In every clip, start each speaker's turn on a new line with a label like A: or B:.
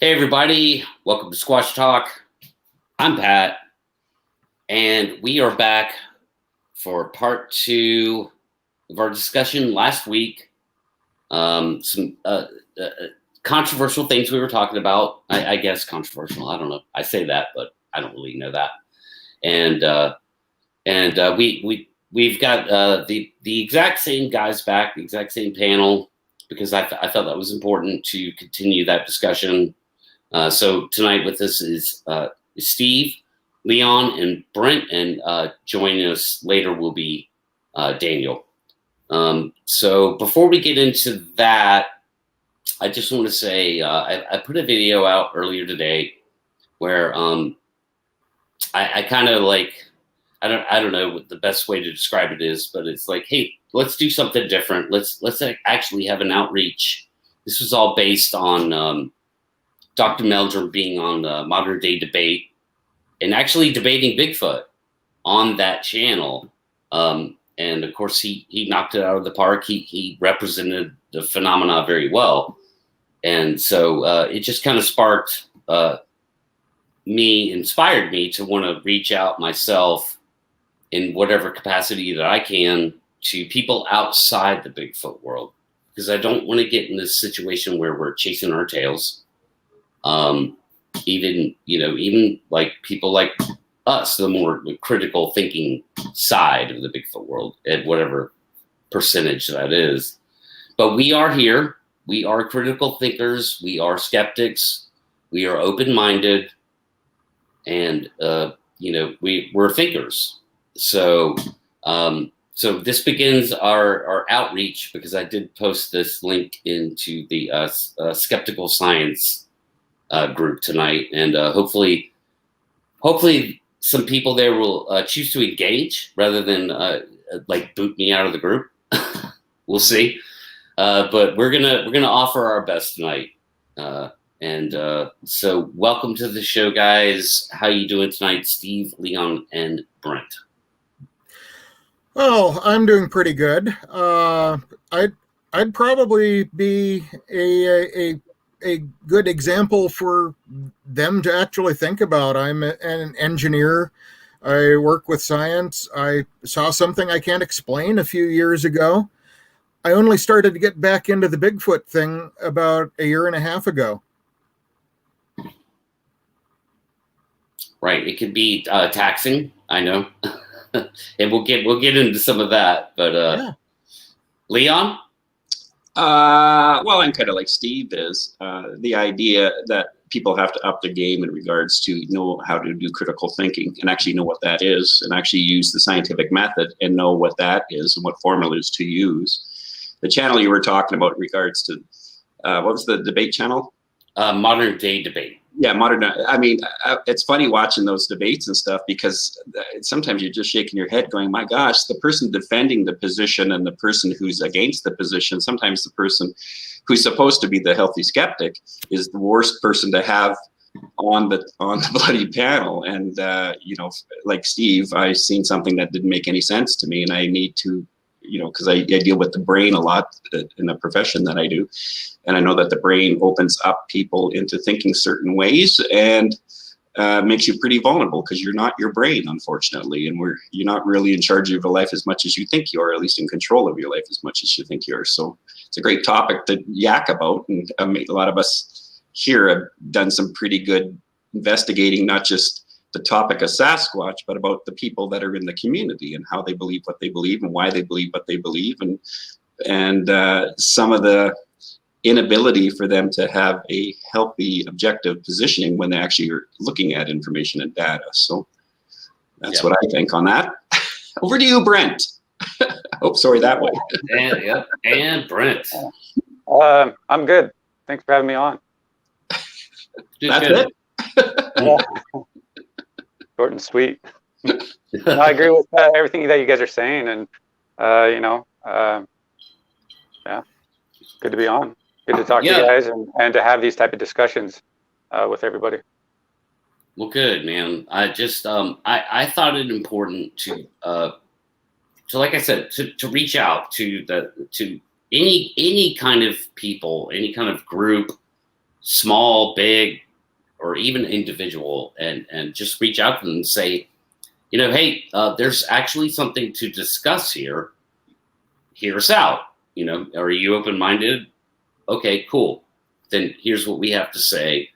A: Hey everybody, welcome to Squash Talk. I'm Pat, and we are back for part 2 of our discussion last week. Some controversial things we were talking about. I guess controversial. I don't know. I say that, but I don't really know that. And we've got the exact same guys back, the exact same panel, because I felt that was important to continue that discussion. So tonight with us is Steve, Leon, and Brent, and joining us later will be Daniel. So before we get into that, I just want to say I put a video out earlier today where I kind of like, I don't know what the best way to describe it is, but it's like, hey, let's do something different. Let's actually have an outreach. This was all based on Dr. Meldrum being on the Modern Day Debate and actually debating Bigfoot on that channel. And of course, he knocked it out of the park. He represented the phenomena very well. And so it just kind of inspired me to want to reach out myself in whatever capacity that I can to people outside the Bigfoot world, because I don't want to get in this situation where we're chasing our tails. Even like people like us, the more critical thinking side of the Bigfoot world, at whatever percentage that is. But we are here. We are critical thinkers. We are skeptics. We are open-minded, and we're thinkers. So this begins our outreach, because I did post this link into the Skeptical Science group tonight, and hopefully some people there will choose to engage rather than like boot me out of the group. We'll see, but we're gonna offer our best tonight, so welcome to the show, guys. How you doing tonight, Steve, Leon, and Brent?
B: Oh, I'm doing pretty good. I'd probably be a good example for them to actually think about. I'm an engineer. I work with science. I saw something I can't explain a few years ago. I only started to get back into the Bigfoot thing about a year and a half ago.
A: Right. It can be taxing, I know. And we'll get into some of that. But yeah. Leon?
C: Well, I'm kind of like Steve is. The idea that people have to up the game in regards to know how to do critical thinking and actually know what that is, and actually use the scientific method and know what that is and what formulas to use. The channel you were talking about in regards to, what was the debate channel?
A: Modern Day Debate.
C: Yeah, modern. I mean, it's funny watching those debates and stuff, because sometimes you're just shaking your head going, my gosh, the person defending the position and the person who's against the position, sometimes the person who's supposed to be the healthy skeptic is the worst person to have on the bloody panel. And, like Steve, I've seen something that didn't make any sense to me, and I need to, because I deal with the brain a lot in the profession that I do. And I know that the brain opens up people into thinking certain ways, and makes you pretty vulnerable, because you're not your brain, unfortunately. And you're not really in charge of your life as much as you think you are, at least in control of your life as much as you think you are. So it's a great topic to yak about. And a lot of us here have done some pretty good investigating, not just the topic of Sasquatch, but about the people that are in the community and how they believe what they believe and why they believe what they believe, and some of the inability for them to have a healthy, objective positioning when they actually are looking at information and data. So that's what I think on that. Over to you, Brent. Oh, sorry, that way.
A: And Brent.
D: I'm good. Thanks for having me on.
C: That's it.
D: Yeah. Short and sweet. No, I agree with everything that you guys are saying, and yeah, good to be on. Good to talk to you guys and to have these type of discussions with everybody.
A: Well, good, man. I just I thought it important to like I said, to reach out to any kind of people, any kind of group, small, big, or even individual, and just reach out to them and say, hey, there's actually something to discuss here. Hear us out. Are you open-minded? Okay, cool. Then here's what we have to say,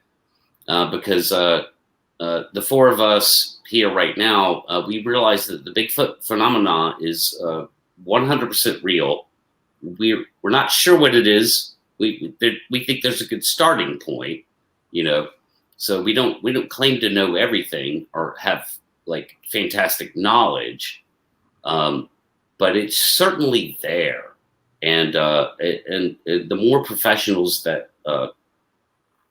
A: because the four of us here right now, we realize that the Bigfoot phenomena is 100% real. We're not sure what it is. We think there's a good starting point, So we don't claim to know everything or have like fantastic knowledge, but it's certainly there. And the more professionals that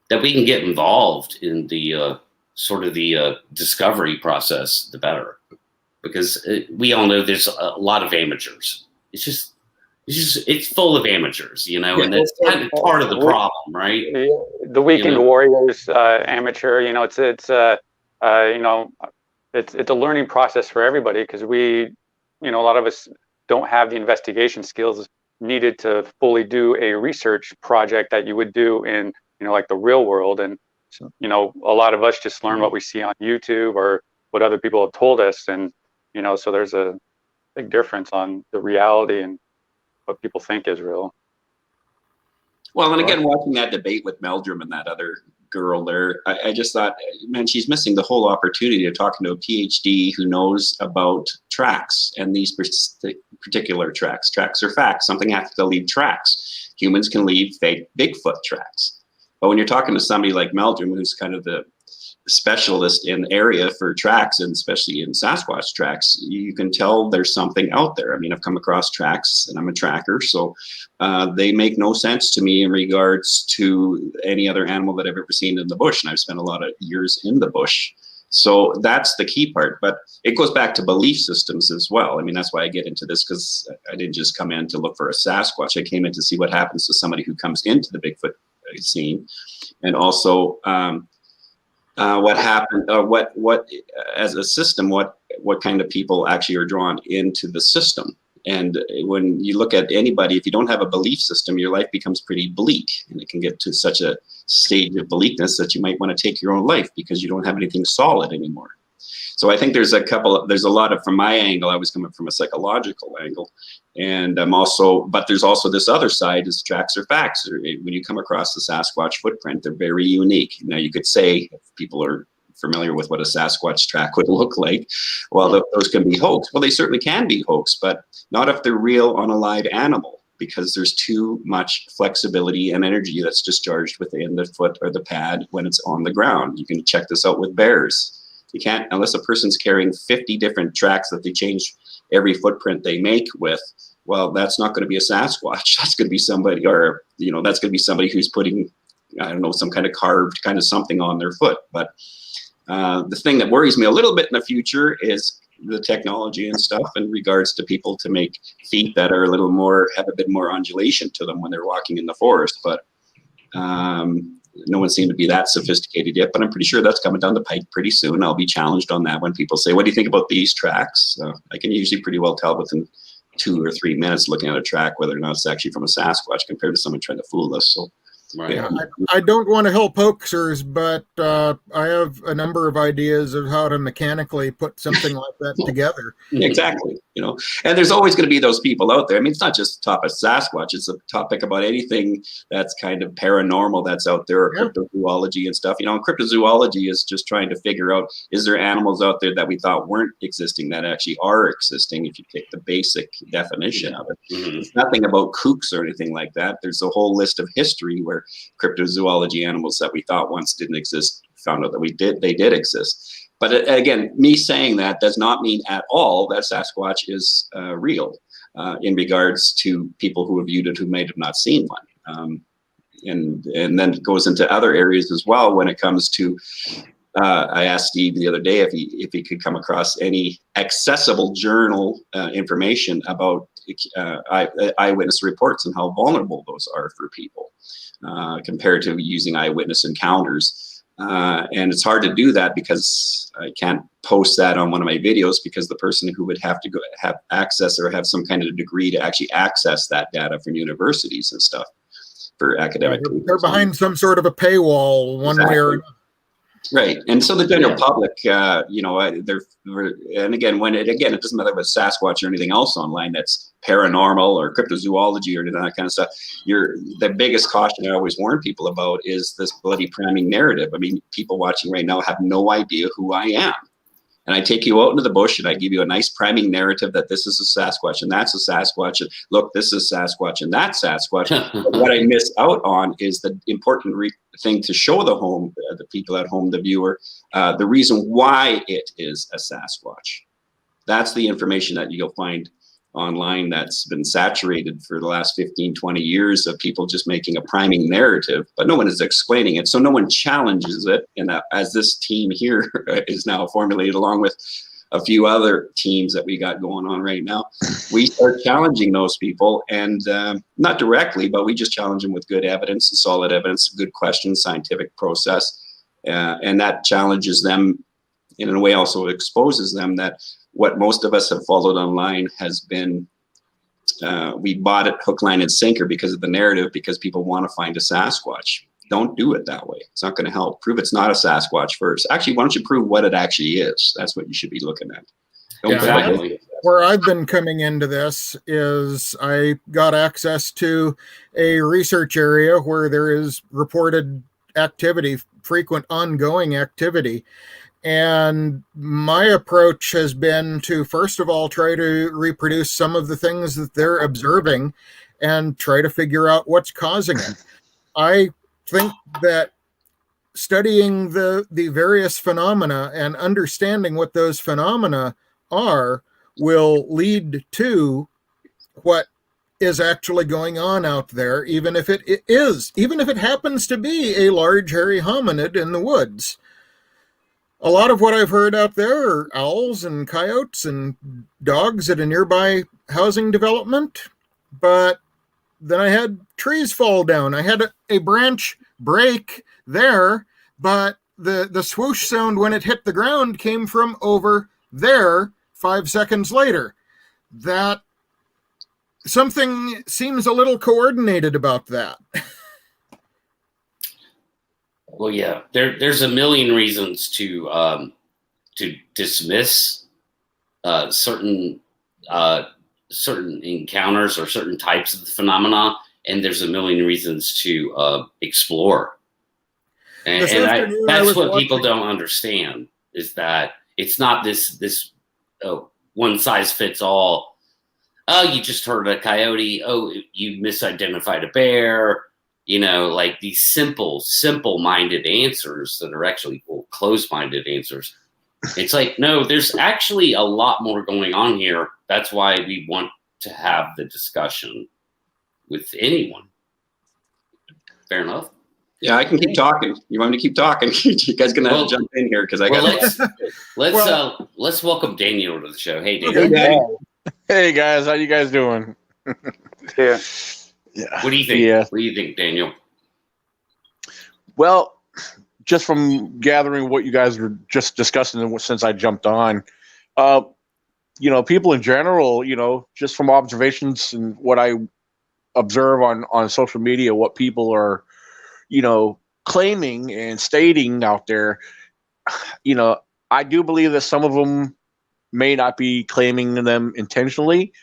A: we can get involved in the sort of the discovery process, the better, because we all know there's a lot of amateurs. It's full of amateurs, and that's kind of part of the problem, right?
D: The weekend warriors, amateur, it's a learning process for everybody, because a lot of us don't have the investigation skills needed to fully do a research project that you would do in, like the real world. And, a lot of us just learn what we see on YouTube or what other people have told us. And, so there's a big difference on the reality and what people think is real.
C: Well, and again, watching that debate with Meldrum and that other girl there, I just thought, man, she's missing the whole opportunity of talking to a PhD who knows about tracks and these particular tracks. Tracks are facts. Something has to leave tracks. Humans can leave fake Bigfoot tracks. But when you're talking to somebody like Meldrum, who's kind of the specialist in the area for tracks, and especially in Sasquatch tracks, you can tell there's something out there. I mean, I've come across tracks, and I'm a tracker, so they make no sense to me in regards to any other animal that I've ever seen in the bush, and I've spent a lot of years in the bush. So that's the key part, but it goes back to belief systems as well. I mean, that's why I get into this, because I didn't just come in to look for a Sasquatch. I came in to see what happens to somebody who comes into the Bigfoot scene, and also what happened, what as a system, what kind of people actually are drawn into the system. And when you look at anybody, if you don't have a belief system, your life becomes pretty bleak, and it can get to such a stage of bleakness that you might want to take your own life because you don't have anything solid anymore. So I think there's a lot of, from my angle, I was coming from a psychological angle, and but there's also this other side, is tracks or facts. When you come across the Sasquatch footprint, they're very unique. Now you could say, if people are familiar with what a Sasquatch track would look like, well, those can be hoax. Well, they certainly can be hoax, but not if they're real on a live animal, because there's too much flexibility and energy that's discharged within the foot or the pad when it's on the ground. You can check this out with bears. You can't, unless a person's carrying 50 different tracks that they change every footprint they make with, well, that's not going to be a Sasquatch. That's going to be somebody, or, that's going to be somebody who's putting, I don't know, some kind of carved kind of something on their foot. But the thing that worries me a little bit in the future is the technology and stuff in regards to people to make feet that are a little more, have a bit more undulation to them when they're walking in the forest. But no one seemed to be that sophisticated yet, but I'm pretty sure that's coming down the pipe pretty soon. I'll be challenged on that when people say, what do you think about these tracks? I can usually pretty well tell within 2 or 3 minutes looking at a track whether or not it's actually from a Sasquatch compared to someone trying to fool us. So
A: Right.
B: Yeah, I don't want to help hoaxers, but I have a number of ideas of how to mechanically put something like that together.
C: Exactly, and there's always going to be those people out there. I mean, it's not just a topic of Sasquatch, it's a topic about anything that's kind of paranormal that's out there, or cryptozoology and stuff. And cryptozoology is just trying to figure out, is there animals out there that we thought weren't existing that actually are existing, if you take the basic definition of it. Mm-hmm. It's nothing about kooks or anything like that. There's a whole list of history where cryptozoology animals that we thought once didn't exist found out that they did exist. But again, me saying that does not mean at all that Sasquatch is real in regards to people who have viewed it who may have not seen one. And then it goes into other areas as well when it comes to, I asked Steve the other day if he could come across any accessible journal information about eyewitness reports and how vulnerable those are for people compared to using eyewitness encounters. And it's hard to do that because I can't post that on one of my videos, because the person who would have to have access or have some kind of degree to actually access that data from universities and stuff for academic.
B: They're behind some sort of a paywall, one way or another.
C: Right, and so the general public, you know, and again, it doesn't matter if it's Sasquatch or anything else online that's paranormal or cryptozoology or that kind of stuff. The biggest caution I always warn people about is this bloody priming narrative. I mean, people watching right now have no idea who I am. And I take you out into the bush and I give you a nice priming narrative that this is a Sasquatch and that's a Sasquatch. And look, this is Sasquatch and that's Sasquatch. But what I miss out on is the important thing to show the people at home, the viewer, the reason why it is a Sasquatch. That's the information that you'll find online that's been saturated for the last 15, 20 years of people just making a priming narrative, but no one is explaining it. So no one challenges it. And as this team here is now formulated along with a few other teams that we got going on right now, we start challenging those people and not directly, but we just challenge them with good evidence and solid evidence, good questions, scientific process. And that challenges them in a way, also exposes them that what most of us have followed online has been, we bought it hook, line, and sinker because of the narrative, because people want to find a Sasquatch. Don't do it that way. It's not going to help. Prove it's not a Sasquatch first. Actually, why don't you prove what it actually is? That's what you should be looking at.
B: Where I've been coming into this is I got access to a research area where there is reported activity, frequent ongoing activity. And my approach has been to, first of all, try to reproduce some of the things that they're observing and try to figure out what's causing it. I think that studying the various phenomena and understanding what those phenomena are will lead to what is actually going on out there, even if it happens to be a large hairy hominid in the woods. A lot of what I've heard out there are owls and coyotes and dogs at a nearby housing development. But then I had trees fall down. I had a branch break there, but the swoosh sound when it hit the ground came from over there 5 seconds later. That something seems a little coordinated about that.
A: Well, yeah, there's a million reasons to dismiss certain encounters or certain types of the phenomena, and there's a million reasons to explore. And that's what people don't understand, is that it's not this one size fits all. Oh, you just heard a coyote. Oh, you misidentified a bear. You know, like these simple-minded answers that are actually closed-minded answers. It's like, no, there's actually a lot more going on here. That's why we want to have the discussion with anyone. Fair enough.
C: Yeah, I can keep talking. You want me to keep talking? You guys gonna have to jump in here because I got.
A: Let's welcome Daniel to the show. Hey, Daniel.
E: Hey guys, how you guys doing?
D: Yeah.
E: Yeah.
A: What do you think?
E: Yeah.
A: What do you think, Daniel?
E: Well, just from gathering what you guys were just discussing since I jumped on, you know, people in general, you know, just from observations and what I observe on social media, what people are, you know, claiming and stating out there, you know, I do believe that some of them may not be claiming them intentionally.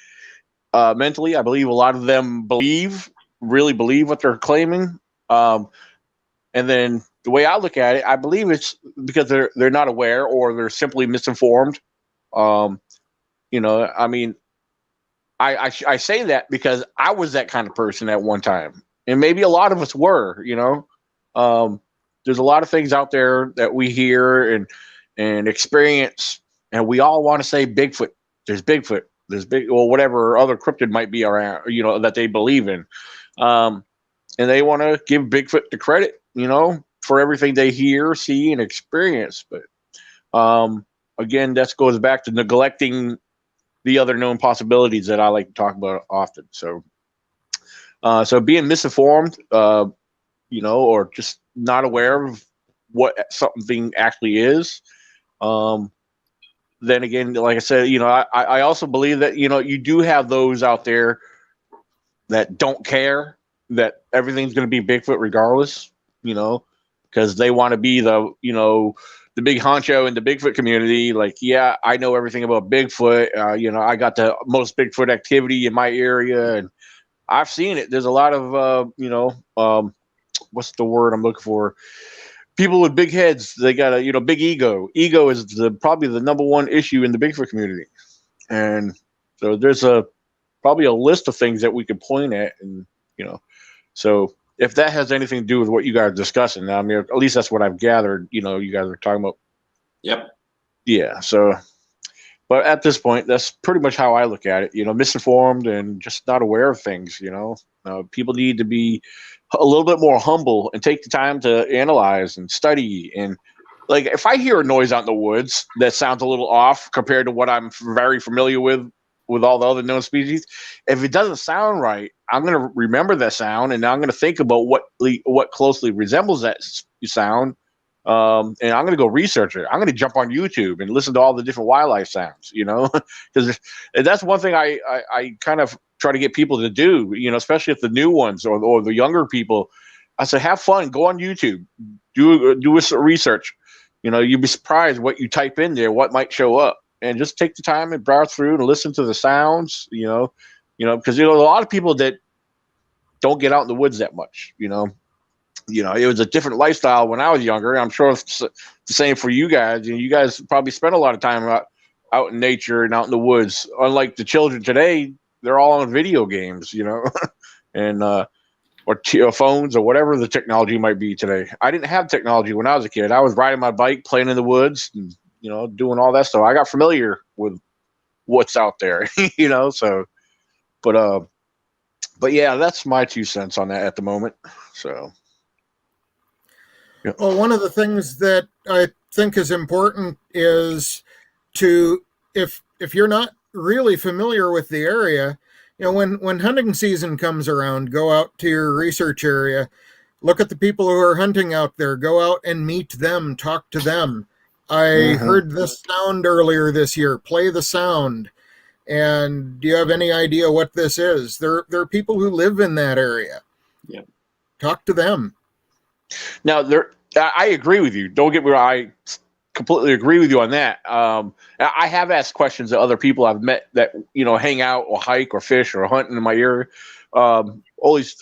E: Mentally, I believe a lot of them really believe what they're claiming. And then the way I look at it, I believe it's because they're not aware or they're simply misinformed. You know, I mean, I say that because I was that kind of person at one time, and maybe a lot of us were. You know, there's a lot of things out there that we hear and experience, and we all want to say Bigfoot. There's Bigfoot. There's big, or whatever other cryptid might be around, you know, that they believe in. And they want to give Bigfoot the credit, you know, for everything they hear, see, and experience. But again, that goes back to neglecting the other known possibilities that I like to talk about often. So being misinformed, you know, or just not aware of what something actually is. Then again, like I said, you know, I also believe that, you know, you do have those out there that don't care, that everything's going to be Bigfoot regardless, because they want to be the big honcho in the Bigfoot community. Like, yeah, I know everything about Bigfoot. I got the most Bigfoot activity in my area, and I've seen it. There's a lot of, what's the word I'm looking for? People with big heads. They got a, big ego. Ego is probably the number one issue in the Bigfoot community. And so there's probably a list of things that we could point at, and, so if that has anything to do with what you guys are discussing, I mean, at least that's what I've gathered, you guys are talking about.
C: Yep.
E: Yeah. So, but at this point, that's pretty much how I look at it, misinformed and just not aware of things, people need to be a little bit more humble and take the time to analyze and study. And like, if I hear a noise out in the woods that sounds a little off compared to what I'm very familiar with all the other known species, if it doesn't sound right, I'm going to remember that sound, and I'm going to think about what closely resembles that sound. And I'm going to go research it. I'm going to jump on YouTube and listen to all the different wildlife sounds, because that's one thing I kind of try to get people to do, especially if the new ones or the younger people. I say, have fun, go on YouTube, do a research. You'd be surprised what you type in there, what might show up, and just take the time and browse through and listen to the sounds, because a lot of people that don't get out in the woods that much, it was a different lifestyle when I was younger. I'm sure it's the same for you guys. You guys probably spend a lot of time out in nature and out in the woods. Unlike the children today, they're all on video games, and or phones or whatever the technology might be today. I didn't have technology when I was a kid. I was riding my bike, playing in the woods, and doing all that stuff. I got familiar with what's out there, So, but yeah, that's my 2 cents on that at the moment. So.
B: Yeah. Well, one of the things that I think is important is if you're not really familiar with the area, when hunting season comes around, go out to your research area, look at the people who are hunting out there, go out and meet them, talk to them. I heard this sound earlier this year, play the sound. And do you have any idea what this is? There are people who live in that area.
C: Yeah.
B: Talk to them.
E: Now, I agree with you. Don't get me wrong. I completely agree with you on that. I have asked questions to other people I've met that, hang out or hike or fish or hunt in my area. I'm always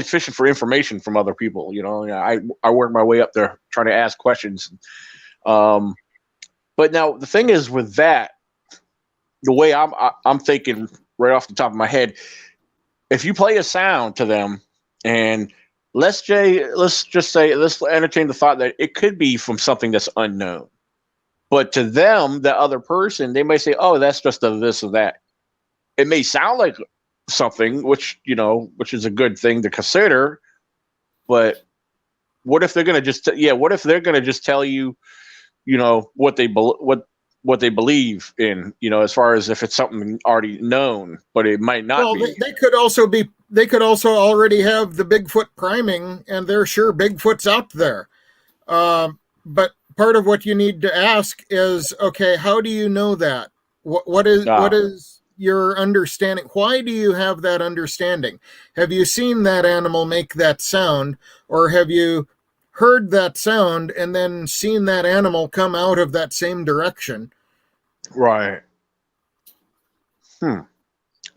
E: fishing for information from other people. I work my way up there trying to ask questions. But now the thing is with that, the way I'm thinking right off the top of my head, if you play a sound to them and let's entertain the thought that it could be from something that's unknown, but to them, the other person, they may say, "Oh, that's just a this or that." It may sound like something, which is a good thing to consider, but what if they're going to just tell you, what they believe in, as far as if it's something already known, but it might not be. They could also already have the Bigfoot priming, and they're sure Bigfoot's out there. But part of what you need to ask is, okay, how do you know that? What is your understanding? Why do you have that understanding? Have you seen that animal make that sound, or have you heard that sound and then seen that animal come out of that same direction? Right.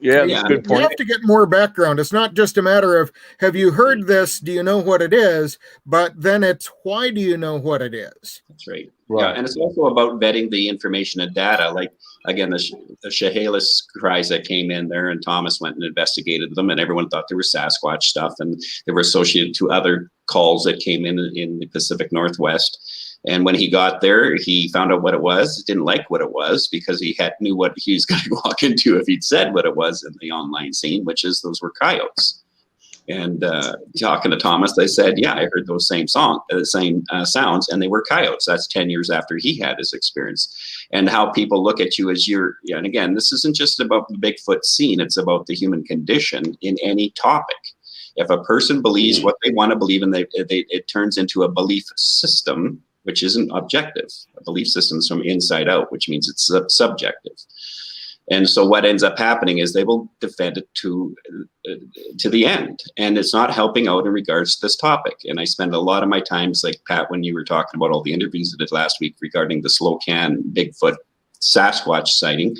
E: Yeah, that's a good point.
B: You have to get more background. It's not just a matter of, have you heard this? Do you know what it is? But then it's, why do you know what it is?
C: That's right. Yeah, and it's also about vetting the information and data. Like, again, the Chehalis cries that came in there, and Thomas went and investigated them, and everyone thought they were Sasquatch stuff, and they were associated to other calls that came in the Pacific Northwest. And when he got there, he found out what it was. Didn't like what it was, because he knew what he was going to walk into if he'd said what it was in the online scene, which is those were coyotes. And talking to Thomas, they said, "Yeah, I heard those same sounds, and they were coyotes." That's 10 years after he had his experience. And how people look at you as and again, this isn't just about the Bigfoot scene; it's about the human condition in any topic. If a person believes what they want to believe, and it turns into a belief system, which isn't objective. A belief system is from inside out, which means it's subjective. And so what ends up happening is they will defend it to the end, and it's not helping out in regards to this topic. And I spend a lot of my times, like Pat, when you were talking about all the interviews I did last week regarding the Slocan Bigfoot Sasquatch sighting,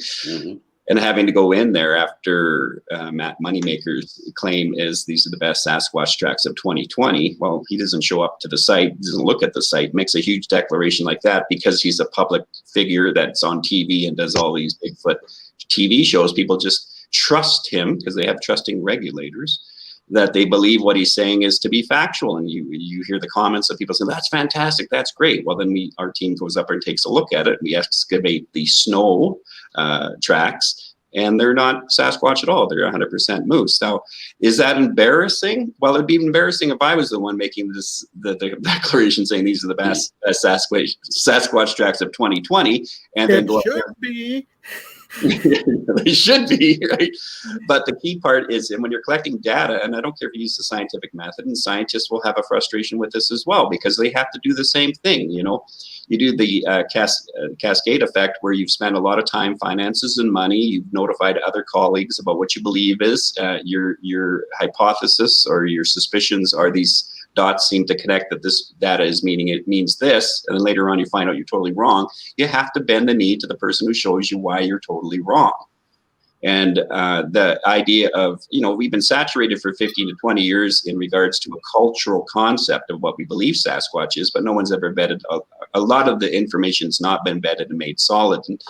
C: and having to go in there after Matt Moneymaker's claim is these are the best Sasquatch tracks of 2020. Well, he doesn't show up to the site, doesn't look at the site, makes a huge declaration like that because he's a public figure that's on TV and does all these Bigfoot TV shows. People just trust him because they have trusting regulators, that they believe what he's saying is to be factual. And you hear the comments of people saying, that's fantastic, that's great. Well, then our team goes up and takes a look at it. We excavate the snow tracks, and they're not Sasquatch at all. They're 100% moose. Now, is that embarrassing? Well, it'd be embarrassing if I was the one making the declaration saying these are the best Sasquatch tracks of 2020, and then go
B: should be.
C: They should be, right? But the key part is, and when you're collecting data, and I don't care if you use the scientific method, and scientists will have a frustration with this as well, because they have to do the same thing. You do the cascade effect, where you've spent a lot of time, finances, and money. You've notified other colleagues about what you believe is your hypothesis or your suspicions are these dots seem to connect that this data is means this, and then later on you find out you're totally wrong. You have to bend the knee to the person who shows you why you're totally wrong. And the idea of, we've been saturated for 15 to 20 years in regards to a cultural concept of what we believe Sasquatch is, but no one's ever vetted. A lot of the information's not been vetted and made solid. And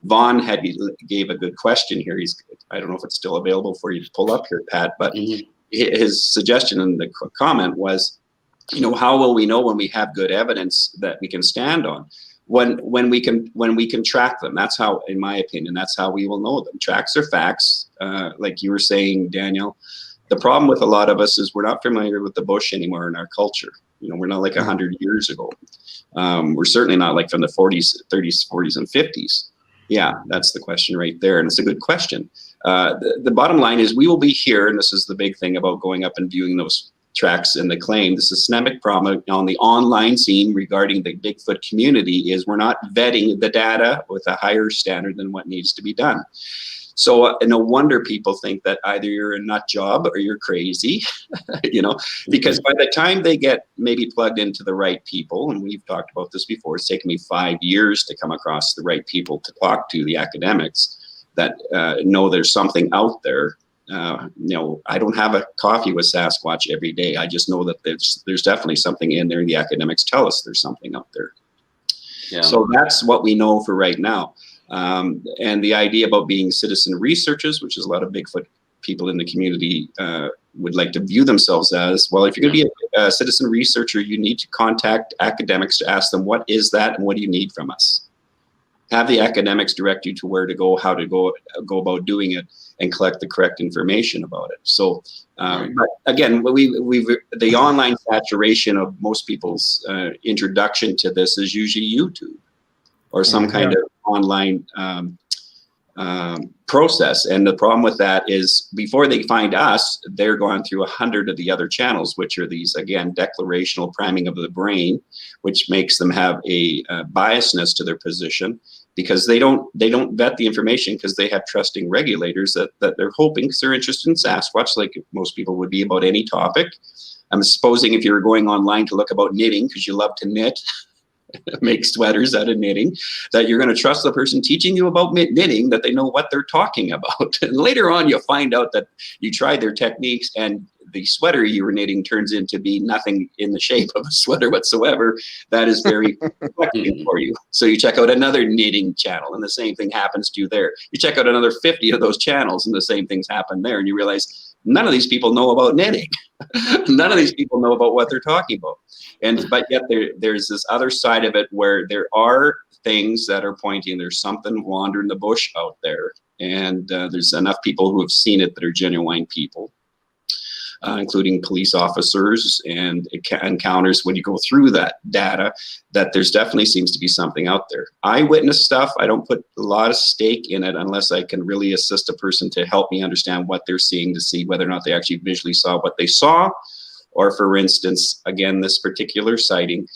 C: Vaughn gave a good question here. I don't know if it's still available for you to pull up here, Pat, but his suggestion in the comment was, how will we know when we have good evidence that we can stand on? When we can track them. That's how, in my opinion, that's how we will know them. Tracks are facts. Like you were saying, Daniel, the problem with a lot of us is we're not familiar with the bush anymore in our culture. We're not like 100 years ago. We're certainly not like from the 40s, 30s, 40s, and 50s. Yeah, that's the question right there. And it's a good question. The bottom line is we will be here, and this is the big thing about going up and viewing those tracks in the claim. The systemic problem on the online scene regarding the Bigfoot community is we're not vetting the data with a higher standard than what needs to be done. So no wonder people think that either you're a nut job or you're crazy, because by the time they get maybe plugged into the right people, and we've talked about this before, it's taken me 5 years to come across the right people to talk to, the academics that know there's something out there. I don't have a coffee with Sasquatch every day. I just know that there's definitely something in there, and the academics tell us there's something out there. Yeah. So that's what we know for right now. And the idea about being citizen researchers, which is a lot of Bigfoot people in the community would like to view themselves as, well, if you're going to be a citizen researcher, you need to contact academics to ask them, what is that and what do you need from us? Have the academics direct you to where to go, how to go about doing it, and collect the correct information about it. So, but again, the online saturation of most people's introduction to this is usually YouTube or some kind of online process. And the problem with that is before they find us, they're going through 100 of the other channels, which are these, again, declarational priming of the brain, which makes them have a biasness to their position, because they don't vet the information, because they have trusting regulators that they're hoping, because they're interested in Sasquatch, like most people would be about any topic. I'm supposing if you're going online to look about knitting because you love to knit, make sweaters out of knitting, that you're going to trust the person teaching you about knitting, that they know what they're talking about. And later on, you'll find out that you tried their techniques and the sweater you were knitting turns into be nothing in the shape of a sweater whatsoever. That is very reflecting for you. So you check out another knitting channel and the same thing happens to you there. You check out another 50 of those channels and the same things happen there. And you realize none of these people know about knitting. None of these people know about what they're talking about. But yet there's this other side of it where there are things that are pointing, there's something wandering the bush out there. And there's enough people who have seen it that are genuine people. Including police officers and encounters when you go through that data, that there's definitely seems to be something out there. Eyewitness stuff, I don't put a lot of stake in it unless I can really assist a person to help me understand what they're seeing, to see whether or not they actually visually saw what they saw. Or for instance, again, this particular sighting,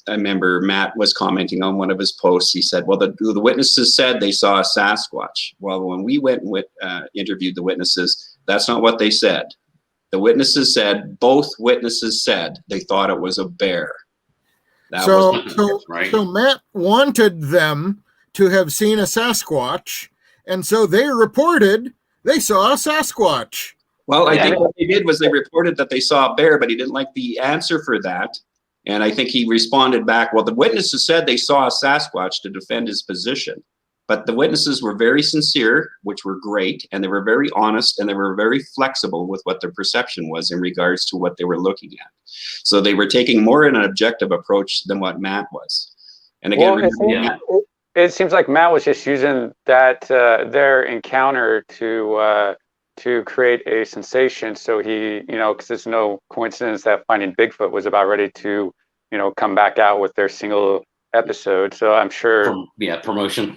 C: remember Matt was commenting on one of his posts. He said, well, the witnesses said they saw a Sasquatch. Well, when we went and interviewed the witnesses, that's not what they said. The witnesses said, both witnesses said they thought it was a bear.
B: So Matt wanted them to have seen a Sasquatch, and so they reported they saw a Sasquatch.
C: Well, I think what they did was they reported that they saw a bear, but he didn't like the answer for that. And I think he responded back, well, the witnesses said they saw a Sasquatch to defend his position. But the witnesses were very sincere, which were great, and they were very honest, and they were very flexible with what their perception was in regards to what they were looking at. So they were taking more an objective approach than what Matt was. And again,
D: it seems like Matt was just using that their encounter to create a sensation. So he, because it's no coincidence that Finding Bigfoot was about ready to, come back out with their single episode. So I'm sure,
A: promotion.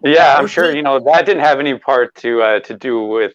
D: Yeah, I'm sure that didn't have any part to do with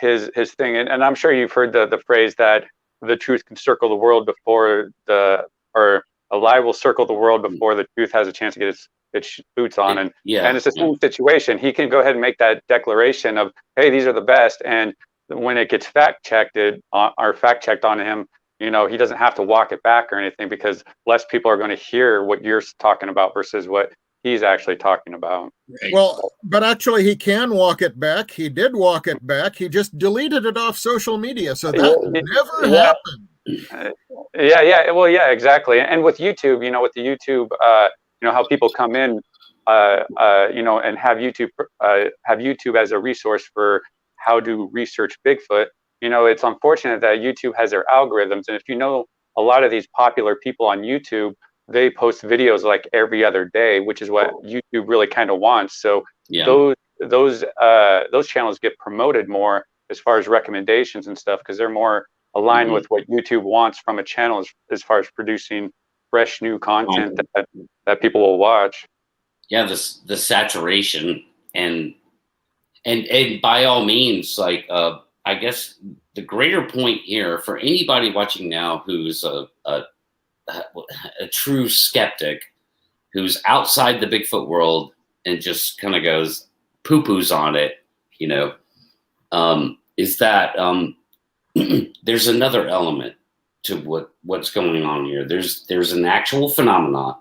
D: his thing. And I'm sure you've heard the phrase that the truth can circle the world or a lie will circle the world before the truth has a chance to get its boots on. And it's the same situation. He can go ahead and make that declaration of, hey, these are the best. And when it gets fact checked on him, he doesn't have to walk it back or anything, because less people are going to hear what you're talking about versus what he's actually talking about.
B: Well, but actually he can walk it back. He did walk it back. He just deleted it off social media. So that never happened.
D: Well, exactly. And with YouTube, with the YouTube, how people come in, and have YouTube as a resource for how to research Bigfoot. It's unfortunate that YouTube has their algorithms. And if a lot of these popular people on YouTube, they post videos like every other day, which is what YouTube really kind of wants. So those channels get promoted more as far as recommendations and stuff, because they're more aligned with what YouTube wants from a channel as far as producing fresh new content that people will watch.
A: Yeah, the saturation and by all means, like I guess the greater point here for anybody watching now who's a true skeptic, who's outside the Bigfoot world and just kind of goes poo-poos on it, is that there's another element to what's going on here. There's an actual phenomenon,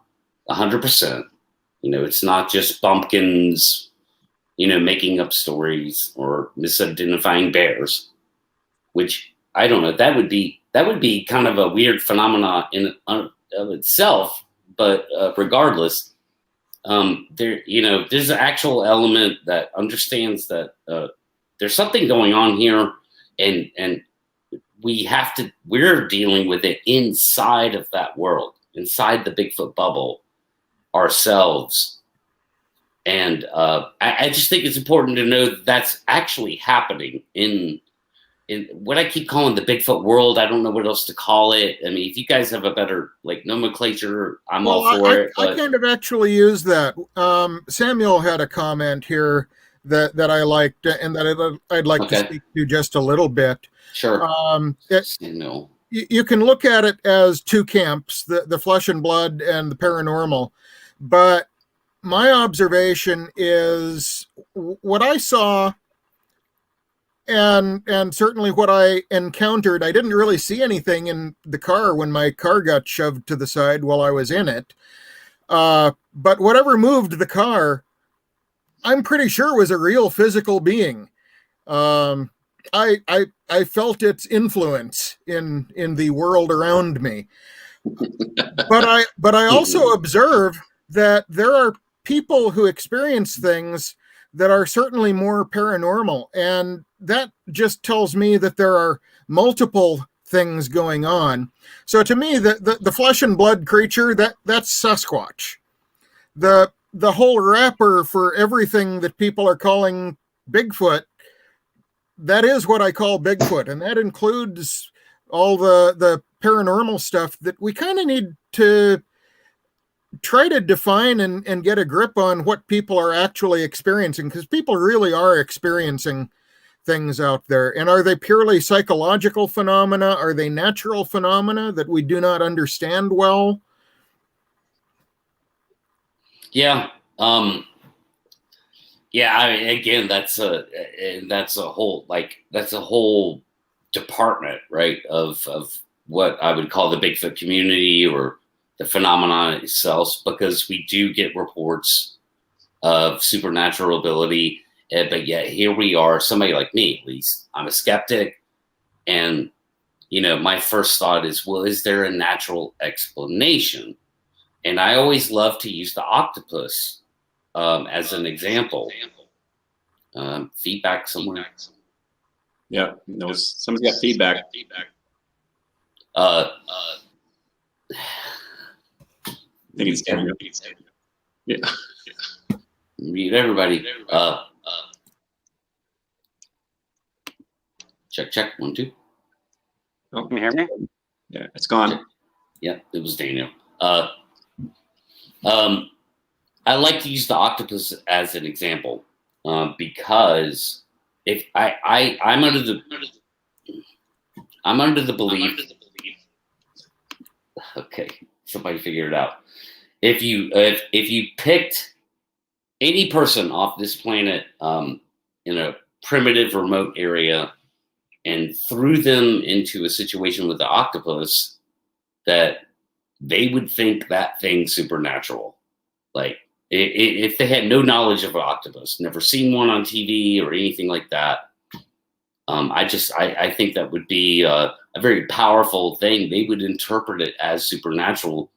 A: 100%. It's not just bumpkins, making up stories or misidentifying bears, which I don't know. That would be kind of a weird phenomenon in of itself. But regardless, there's an actual element that understands that there's something going on here, and we're dealing with it inside of that world, inside the Bigfoot bubble ourselves. And I just think it's important to know that's actually happening in what I keep calling the Bigfoot world. I don't know what else to call it. I mean, if you guys have a better nomenclature, I'm all for it.
B: I kind of actually use that. Samuel had a comment here that I liked and that I'd like to speak to just a little bit.
A: Sure.
B: You can look at it as two camps, the flesh and blood and the paranormal. But my observation is what I saw and certainly what I encountered. I didn't really see anything in the car when my car got shoved to the side while I was in it. But whatever moved the car, I'm pretty sure was a real physical being. I felt its influence in the world around me. But I also observe that there are people who experience things that are certainly more paranormal, and that just tells me that there are multiple things going on. So to me, the flesh and blood creature, that's Sasquatch. The whole wrapper for everything that people are calling Bigfoot, that is what I call Bigfoot, and that includes all the paranormal stuff that we kind of need to try to define and get a grip on what people are actually experiencing, because people really are experiencing things out there. And are they purely psychological phenomena? Are they natural phenomena that we do not understand well?
A: Yeah. Yeah. I mean, again, that's a whole department, right? Of what I would call the Bigfoot community or the phenomenon itself, because we do get reports of supernatural ability, but yet here we are, somebody like me, at least, I'm a skeptic, and my first thought is, well, is there a natural explanation? And I always love to use the octopus as an example. Feedback somewhere.
C: Yeah, no, somebody's got feedback.
A: I
C: think it's Daniel. Yeah.
A: Mute everybody. Check 1 2.
C: Oh,
D: Can you hear me?
C: yeah, it's gone.
A: Yeah, it was Daniel. I like to use the octopus as an example because if I'm under the belief. Okay, somebody figure it out. If you picked any person off this planet in a primitive remote area and threw them into a situation with the octopus, that they would think that thing's supernatural. Like if they had no knowledge of an octopus, never seen one on TV or anything like that, I think that would be a very powerful thing. They would interpret it as supernatural,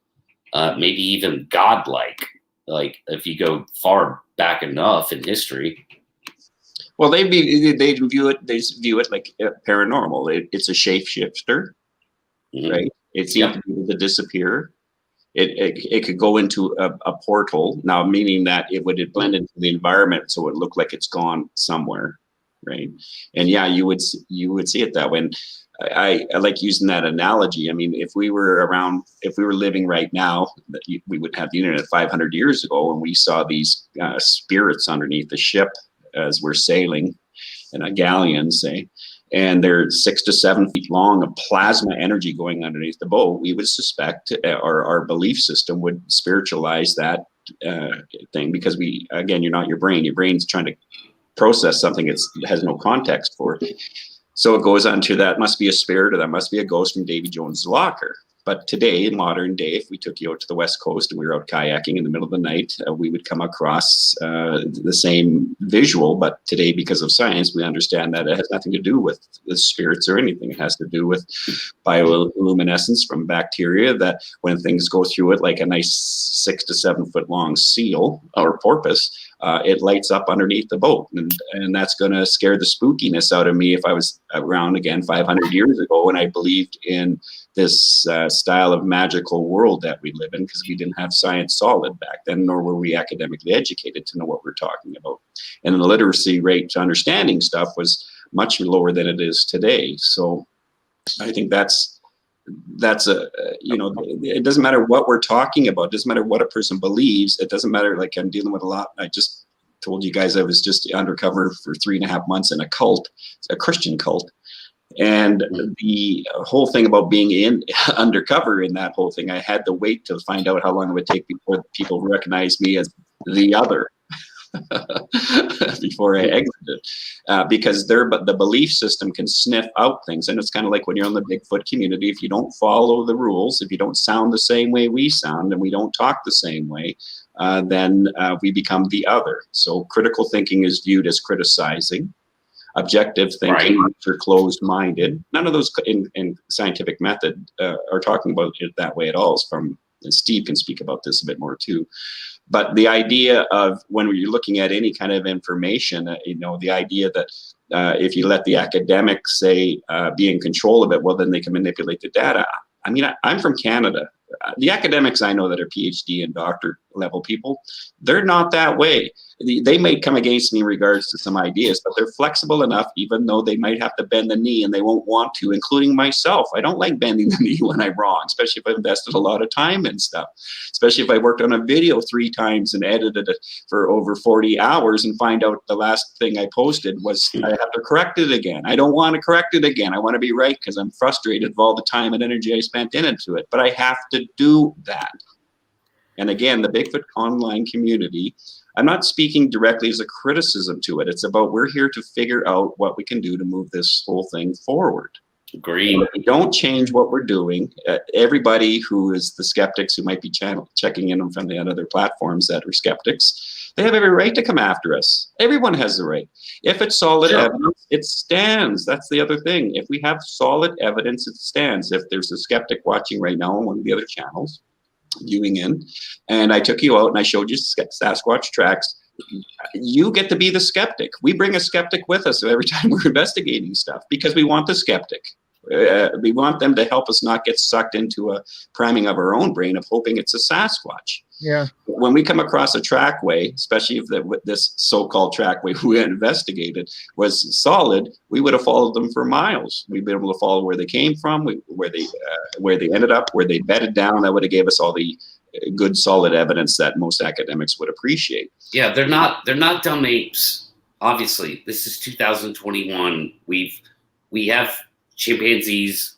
A: maybe even godlike. Like if you go far back enough in history.
C: Well, they view it like paranormal. It's a shapeshifter, right? It seems to be able to disappear. It could go into a portal now, meaning that it would blend into the environment, so it looked like it's gone somewhere, right? And yeah, you would see it that way. And I like using that analogy. I mean, if we were living right now, we would have the internet 500 years ago, and we saw these spirits underneath the ship as we're sailing in a galleon, say, and they're 6 to 7 feet long of plasma energy going underneath the boat, we would suspect, or our belief system would spiritualize that thing, because you're not your brain. Your brain's trying to process something it has no context for. So it goes on to that must be a spirit, or that must be a ghost from Davy Jones's locker. But today, in modern day, if we took you out to the West Coast and we were out kayaking in the middle of the night, we would come across the same visual. But today, because of science, we understand that it has nothing to do with the spirits or anything. It has to do with bioluminescence from bacteria, that when things go through it, like a nice 6 to 7 foot long seal or porpoise, it lights up underneath the boat. And that's going to scare the spookiness out of me if I was around again 500 years ago and I believed in this style of magical world that we live in, because we didn't have science solid back then, nor were we academically educated to know what we're talking about. And the literacy rate to understanding stuff was much lower than it is today. So I think that's it doesn't matter what we're talking about. It doesn't matter what a person believes. It doesn't matter. Like, I'm dealing with a lot. I just told you guys I was just undercover for 3.5 months in a cult, a Christian cult. And the whole thing about being undercover in that whole thing, I had to wait to find out how long it would take before people recognized me as the other before I exited, because the belief system can sniff out things. And it's kind of like when you're in the Bigfoot community, if you don't follow the rules, if you don't sound the same way we sound, and we don't talk the same way, then we become the other. So critical thinking is viewed as criticizing. Objective thinking, right, are closed-minded. None of those in scientific method are talking about it that way at all. And Steve can speak about this a bit more too. But the idea of when you're looking at any kind of information, the idea that if you let the academics say be in control of it, well, then they can manipulate the data. I mean, I'm from Canada. The academics I know that are PhD and doctor level people, they're not that way. They may come against me in regards to some ideas, but they're flexible enough, even though they might have to bend the knee and they won't want to, including myself. I don't like bending the knee when I'm wrong, especially if I've invested a lot of time in stuff, especially if I worked on a video 3 times and edited it for over 40 hours and find out the last thing I posted was I have to correct it again. I don't want to correct it again. I want to be right because I'm frustrated with all the time and energy I spent into it, but I have to do that. And again, the Bigfoot online community, I'm not speaking directly as a criticism to it. It's about, we're here to figure out what we can do to move this whole thing forward.
A: Agreed.
C: If we don't change what we're doing, everybody who is the skeptics who might be checking in from the other platforms that are skeptics, they have every right to come after us. Everyone has the right. If it's solid evidence, it stands. That's the other thing. If we have solid evidence, it stands. If there's a skeptic watching right now on one of the other channels, viewing in, and I took you out and I showed you Sasquatch tracks, you get to be the skeptic. We bring a skeptic with us every time we're investigating stuff because we want the skeptic. We want them to help us not get sucked into a priming of our own brain of hoping it's a Sasquatch.
B: Yeah.
C: When we come across a trackway, especially if this so-called trackway we investigated was solid, we would have followed them for miles. We'd be able to follow where they came from, where they ended up, where they bedded down. That would have gave us all the good, solid evidence that most academics would appreciate.
A: Yeah, they're not dumb apes. Obviously, this is 2021. We have chimpanzees,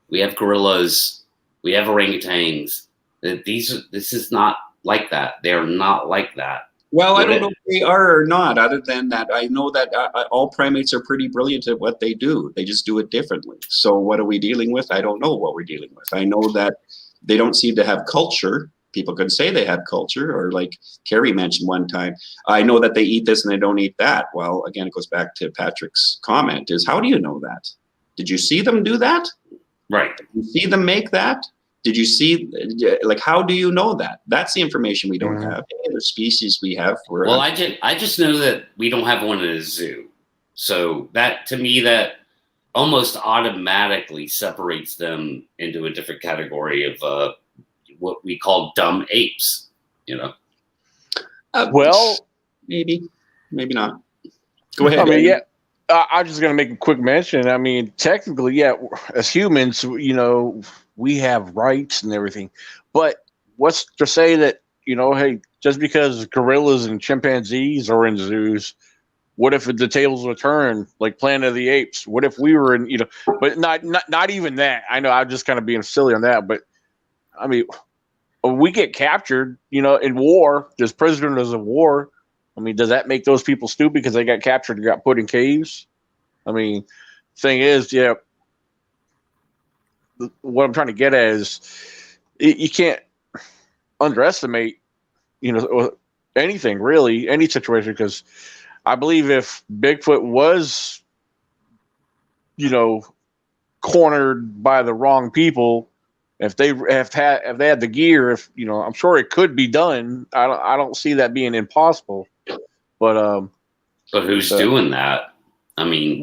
A: we have gorillas, we have orangutans. This is not like that. They are not like that.
C: Well, I don't know if they are or not, other than that I know that all primates are pretty brilliant at what they do. They just do it differently. So what are we dealing with? I don't know what we're dealing with. I know that they don't seem to have culture. People could say they have culture, or like Carrie mentioned one time, I know that they eat this and they don't eat that. Well, again, it goes back to Patrick's comment, is how do you know that? Did you see them do that?
A: Right.
C: Did you see them make that? Did you see, like, how do you know that? That's the information we don't have. Any other species we have.
A: Well, I just know that we don't have one in a zoo. So that, to me, that almost automatically separates them into a different category of what we call dumb apes, you know?
E: Well,
C: maybe not. Go ahead.
E: I mean, yeah. I'm just going to make a quick mention. I mean, technically, yeah, as humans, you know, we have rights and everything. But what's to say that, you know, hey, just because gorillas and chimpanzees are in zoos, what if the tables were turned like Planet of the Apes? What if we were in, you know, but not even that. I know I'm just kind of being silly on that. But, I mean, we get captured, you know, in war. There's prisoners of war. I mean, does that make those people stupid because they got captured and got put in caves? I mean, thing is, yeah, what I'm trying to get at is you can't underestimate, you know, anything really, any situation, because I believe if Bigfoot was, you know, cornered by the wrong people, if they had the gear, if, you know, I'm sure it could be done. I don't see that being impossible. But
A: who's doing that? I mean,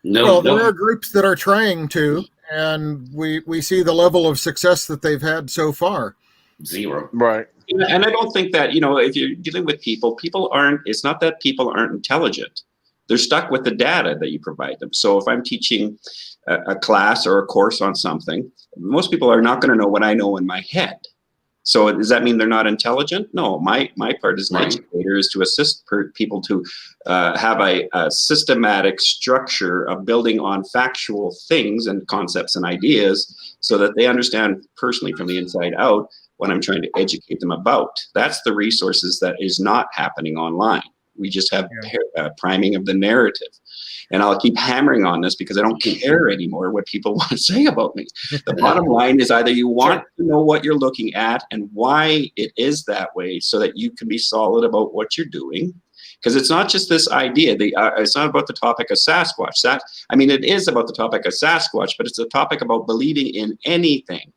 B: there are groups that are trying to, and we see the level of success that they've had so far.
A: Zero.
E: Right.
C: And I don't think that, you know, if you're dealing with people aren't, it's not that people aren't intelligent. They're stuck with the data that you provide them. So if I'm teaching a class or a course on something, most people are not going to know what I know in my head. So does that mean they're not intelligent? No, my part as an educator is to assist people to have a systematic structure of building on factual things and concepts and ideas so that they understand personally from the inside out what I'm trying to educate them about. That's the resources that is not happening online. We just have priming of the narrative. And I'll keep hammering on this because I don't care anymore what people want to say about me. The bottom line is either you want to know what you're looking at and why it is that way so that you can be solid about what you're doing. Because it's not just this idea. It's not about the topic of Sasquatch. It is about the topic of Sasquatch, but it's a topic about believing in anything.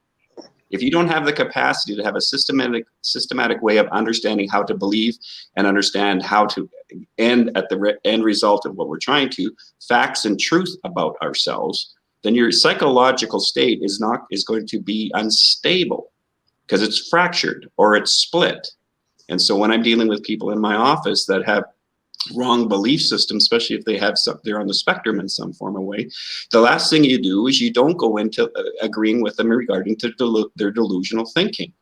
C: If you don't have the capacity to have a systematic way of understanding how to believe and understand how to end at the end result of what we're trying to, facts and truth about ourselves, then your psychological state is going to be unstable because it's fractured or it's split. And so when I'm dealing with people in my office that have wrong belief system, especially if they're on the spectrum in some form of way, the last thing you do is you don't go into agreeing with them regarding to their delusional thinking,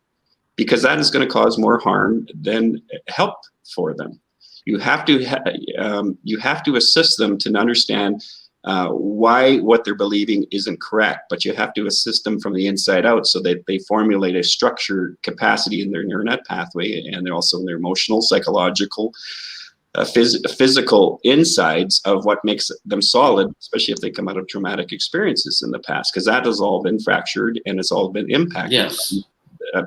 C: because that is going to cause more harm than help for them. You have to assist them to understand why what they're believing isn't correct, but you have to assist them from the inside out so that they formulate a structured capacity in their neural net pathway, and they're also in their emotional, psychological, physical insides of what makes them solid, especially if they come out of traumatic experiences in the past, because that has all been fractured and it's all been impacted.
A: Yes.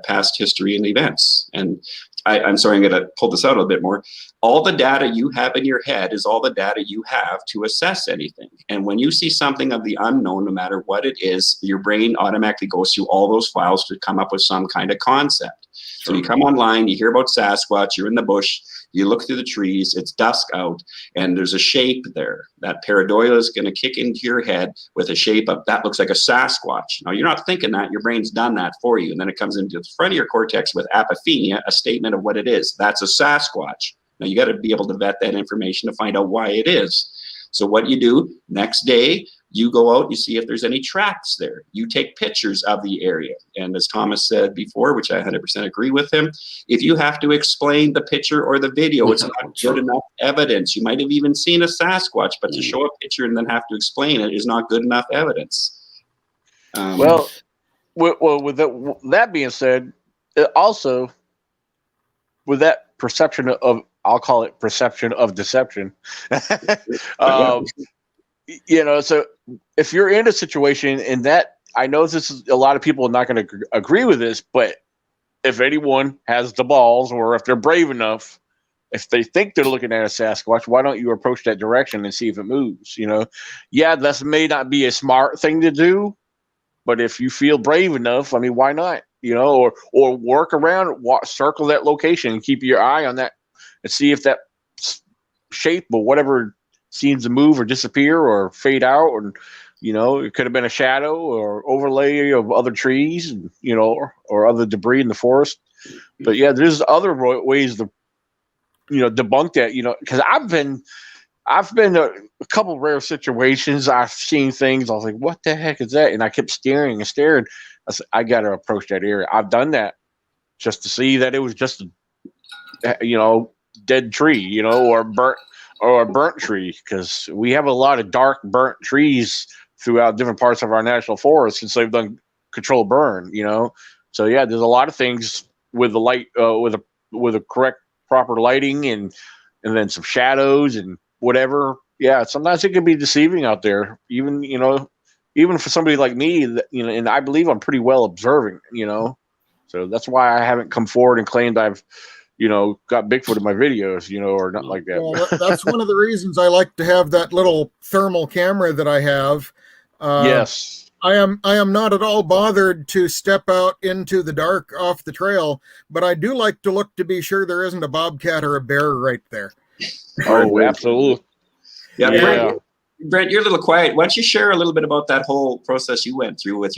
C: Past history and events. And I'm sorry, I'm going to pull this out a little bit more. All the data you have in your head is all the data you have to assess anything. And when you see something of the unknown, no matter what it is, your brain automatically goes through all those files to come up with some kind of concept. So you come online, you hear about Sasquatch, you're in the bush, you look through the trees, it's dusk out, and there's a shape there. That pareidolia is going to kick into your head with a shape of, that looks like a Sasquatch. Now, you're not thinking that, your brain's done that for you. And then it comes into the front of your cortex with apophenia, a statement of what it is. That's a Sasquatch. Now, you got to be able to vet that information to find out why it is. So what you do, next day, you go out, you see if there's any tracks there. You take pictures of the area. And as Thomas said before, which I 100% agree with him, if you have to explain the picture or the video, it's not good enough evidence. You might have even seen a Sasquatch, but to show a picture and then have to explain it is not good enough evidence.
E: Well, with that being said, also, with that perception of, I'll call it perception of deception, so if you're in a situation and that, I know this is, a lot of people are not going to agree with this, but if anyone has the balls, or if they're brave enough, if they think they're looking at a Sasquatch, why don't you approach that direction and see if it moves? Yeah, that may not be a smart thing to do, but if you feel brave enough, I mean, why not? Or work around, circle that location and keep your eye on that and see if that shape or whatever seems to move or disappear or fade out, or it could have been a shadow or overlay of other trees, or other debris in the forest. But yeah, there's other ways to debunk that, because I've been a couple rare situations. I've seen things, I was like, what the heck is that? And I kept staring and staring. I said, I got to approach that area. I've done that just to see that it was just a dead tree, or a burnt tree, because we have a lot of dark burnt trees throughout different parts of our national forest since they've done controlled burn. So yeah, there's a lot of things with the light, with a correct proper lighting, and then some shadows and whatever. Yeah, sometimes it can be deceiving out there, even for somebody like me, that, and I believe I'm pretty well observing, so that's why I haven't come forward and claimed I've got Bigfoot in my videos, or not like that.
B: Well, that's one of the reasons I like to have that little thermal camera that I have.
E: Yes.
B: I am not at all bothered to step out into the dark off the trail, but I do like to look to be sure there isn't a bobcat or a bear right there.
E: Oh, absolutely.
C: Yeah. Brent, you're a little quiet. Why don't you share a little bit about that whole process you went through with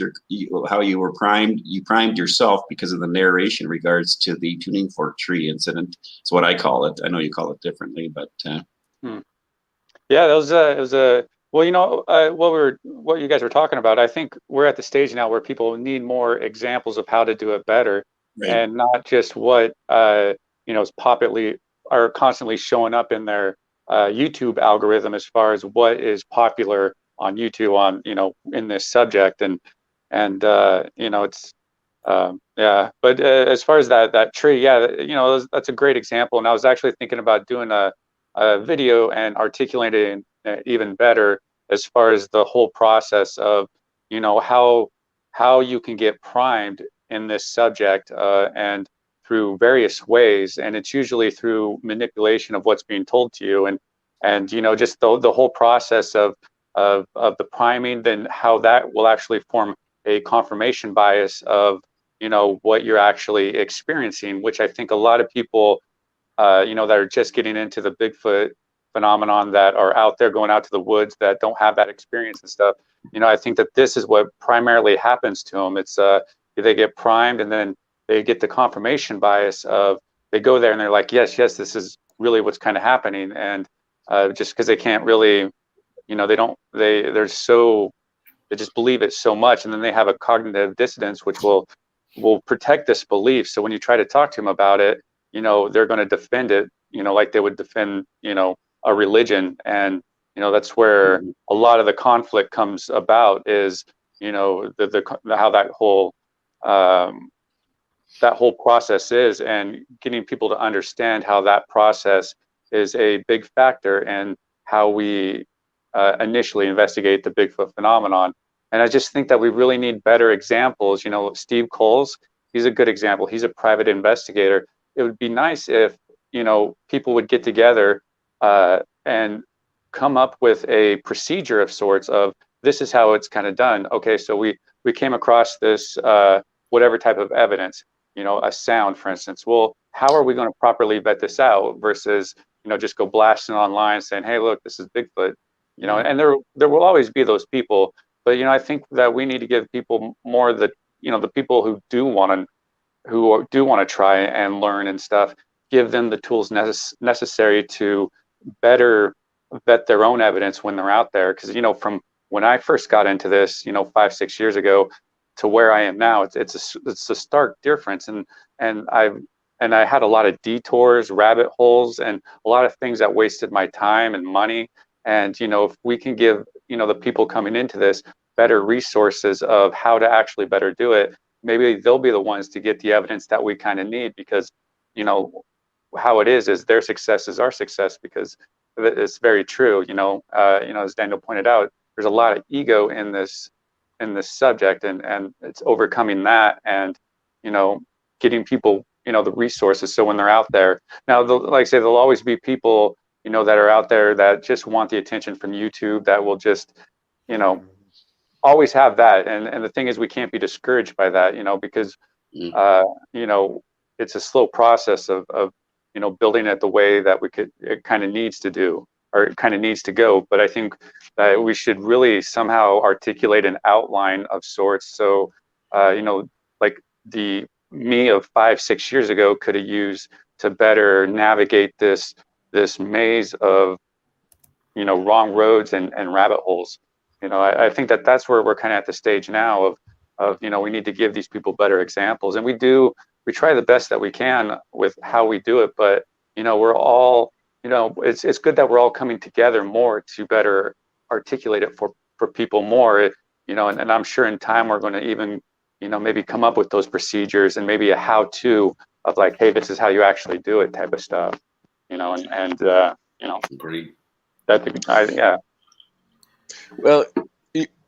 C: how you were primed? You primed yourself because of the narration in regards to the tuning fork tree incident. It's what I call it. I know you call it differently, but
D: yeah, it was a well, what you guys were talking about. I think we're at the stage now where people need more examples of how to do it better,
C: right.
D: And not just what is popularly are constantly showing up in their YouTube algorithm as far as what is popular on YouTube on in this subject, and it's but as far as that tree, that's a great example, and I was actually thinking about doing a video and articulating even better as far as the whole process of how you can get primed in this subject, and through various ways, and it's usually through manipulation of what's being told to you, and just the whole process of the priming, then how that will actually form a confirmation bias of what you're actually experiencing, which I think a lot of people that are just getting into the Bigfoot phenomenon, that are out there going out to the woods, that don't have that experience and stuff, I think that this is what primarily happens to them. It's they get primed, and then they get the confirmation bias of, they go there and they're like, yes, this is really what's kind of happening. And just because they can't really, they just believe it so much. And then they have a cognitive dissonance, which will protect this belief. So when you try to talk to them about it, they're going to defend it, like they would defend, a religion. And that's where a lot of the conflict comes about, is, the how that whole process is, and getting people to understand how that process is a big factor in how we initially investigate the Bigfoot phenomenon. And I just think that we really need better examples. Steve Coles, he's a good example. He's a private investigator. It would be nice if, people would get together and come up with a procedure of sorts of, this is how it's kind of done. Okay, so we came across this whatever type of evidence, a sound, for instance. Well, how are we going to properly vet this out versus, just go blasting online saying, hey, look, this is Bigfoot, and there will always be those people. But, I think that we need to give people more the people who do want to try and learn and stuff, give them the tools necessary to better vet their own evidence when they're out there. Because, from when I first got into this, 5-6 years ago, to where I am now, it's a stark difference. And I had a lot of detours, rabbit holes, and a lot of things that wasted my time and money. And, if we can give, the people coming into this better resources of how to actually better do it, maybe they'll be the ones to get the evidence that we kind of need, because, how it is their success is our success, because it's very true. As Daniel pointed out, there's a lot of ego in this subject, and it's overcoming that, and, getting people, the resources. So when they're out there now, like I say, there'll always be people, that are out there that just want the attention from YouTube, that will just, always have that. And the thing is, we can't be discouraged by that, because, it's a slow process of building it the way that it kind of needs to do, or it kind of needs to go. But I think that we should really somehow articulate an outline of sorts. So, like the me of 5-6 years ago could have used to better navigate this maze of, wrong roads and rabbit holes. I think that's where we're kind of at the stage now of we need to give these people better examples. And we try the best that we can with how we do it. But, we're all, it's good that we're all coming together more to better articulate it for people more, and I'm sure in time we're going to even, maybe come up with those procedures and maybe a how-to of like, hey, this is how you actually do it type of stuff,
A: Agreed.
D: Yeah.
E: Well,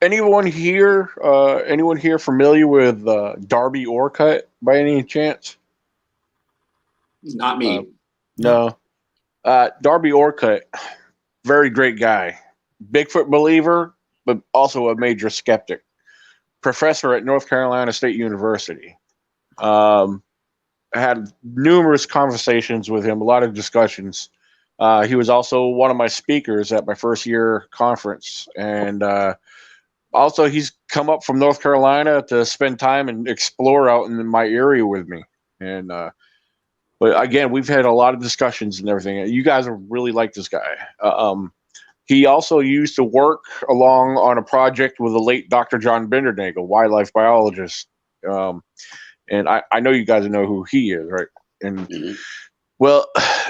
E: anyone here familiar with Darby Orcutt by any chance?
C: Not me.
E: No. Darby Orcutt, very great guy. Bigfoot believer, but also a major skeptic. Professor at North Carolina State University. I had numerous conversations with him, a lot of discussions. He was also one of my speakers at my first year conference. And also he's come up from North Carolina to spend time and explore out in my area with me. And but again, we've had a lot of discussions and everything. You guys are really like this guy. He also used to work along on a project with the late Dr. John Bindernagel, wildlife biologist. And I know you guys know who he is, right? And well,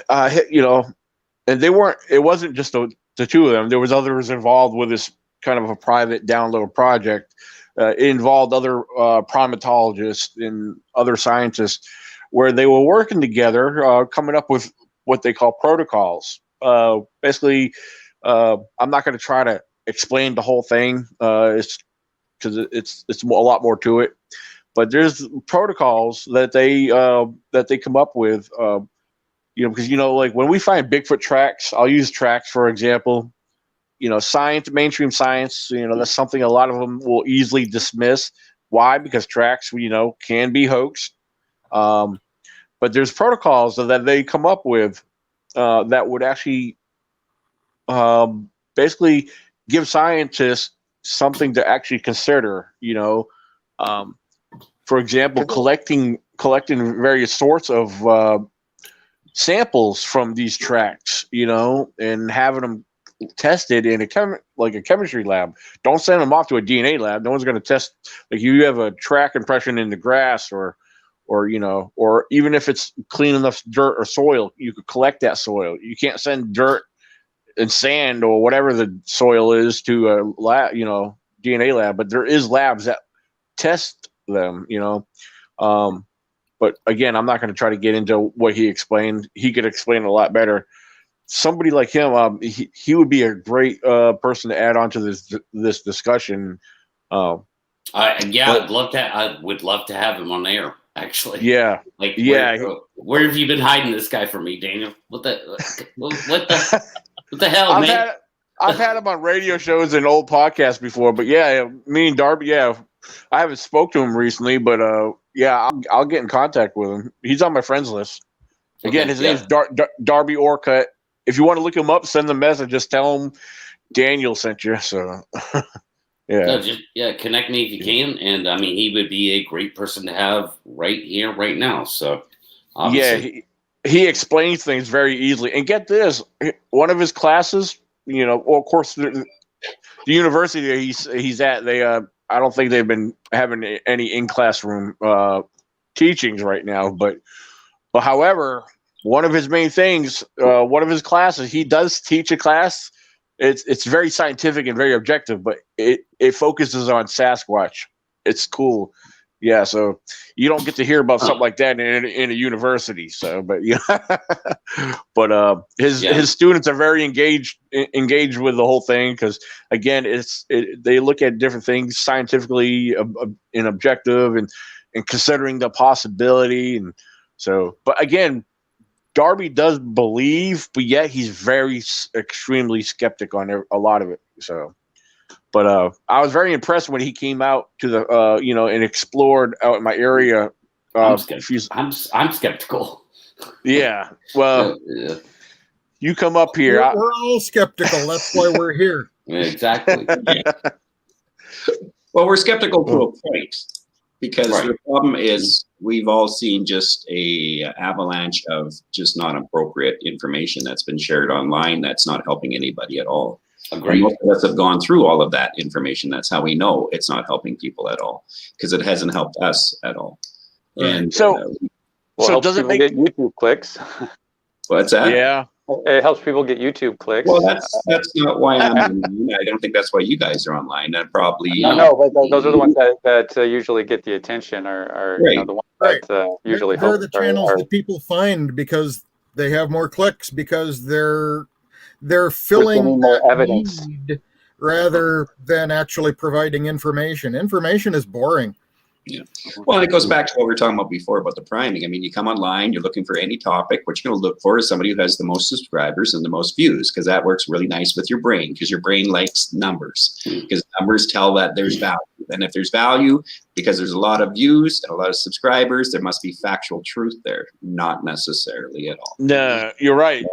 E: and it wasn't just the two of them. There was others involved with this kind of a private down low project. It involved other primatologists and other scientists, where they were working together, coming up with what they call protocols. Basically, I'm not going to try to explain the whole thing, it's because it's a lot more to it. But there's protocols that they come up with, because like when we find Bigfoot tracks, I'll use tracks for example. Science, mainstream science, that's something a lot of them will easily dismiss. Why? Because tracks, can be hoaxed. But there's protocols that they come up with that would actually basically give scientists something to actually consider. For example, collecting various sorts of samples from these tracks, and having them tested in a chemistry lab. Don't send them off to a DNA lab. No one's going to test. Like you have a track impression in the grass, or even if it's clean enough dirt or soil, you could collect that soil. You can't send dirt and sand or whatever the soil is to a lab, DNA lab, but there is labs that test them, but again, I'm not going to try to get into what he explained. He could explain it a lot better. Somebody like him, he would be a great person to add on to this discussion.
A: I would love to have him on air. Actually,
E: yeah,
A: where have you been hiding this guy from me, Daniel? What the hell, man?
E: I've had him on radio shows and old podcasts before, but yeah, me and Darby, I haven't spoke to him recently, but I'll get in contact with him. He's on my friends list. Again, his name's Darby Orcutt. If you want to look him up, send the message. Just tell him Daniel sent you. So,
A: yeah. No, connect me if you can. And I mean, he would be a great person to have right here, right now. So, obviously.
E: Yeah, he explains things very easily. And get this, one of his classes, of course, the university that he's at, they I don't think they've been having any in classroom teachings right now. But however, one of his main things, one of his classes, he does teach a class. It's very scientific and very objective, but it focuses on Sasquatch. It's cool. Yeah, so you don't get to hear about something like that in a university. So, but his students are very engaged with the whole thing because again, they look at different things scientifically and objective and considering the possibility and so. But again, Darby does believe, but yet he's very extremely skeptic on a lot of it. So. But I was very impressed when he came out to the and explored out in my area.
A: I'm skeptical.
E: Yeah. Well, you come up here.
B: We're all skeptical. That's why we're here.
A: Exactly.
C: Well, we're skeptical to a point because the problem is we've all seen just a avalanche of just not appropriate information that's been shared online that's not helping anybody at all.
A: Agreed.
C: Most of us have gone through all of that information. That's how we know it's not helping people at all because it hasn't helped us at all. And
D: so does it get YouTube clicks?
C: What's that?
E: Yeah,
D: it helps people get YouTube clicks.
C: Well, that's not why I'm online. I don't think that's why you guys are online. That probably
D: no, but those are the ones that usually get the attention, or the ones that usually
B: they're the channels that people find because they have more clicks because they're filling
D: more evidence
B: rather than actually providing information. Information is boring.
C: Yeah. Well, and it goes back to what we were talking about before about the priming. I mean, you come online, you're looking for any topic. What you're going to look for is somebody who has the most subscribers and the most views, because that works really nice with your brain, because your brain likes numbers, because numbers tell that there's value. And if there's value, because there's a lot of views and a lot of subscribers, there must be factual truth there. Not necessarily at all.
E: No, you're right.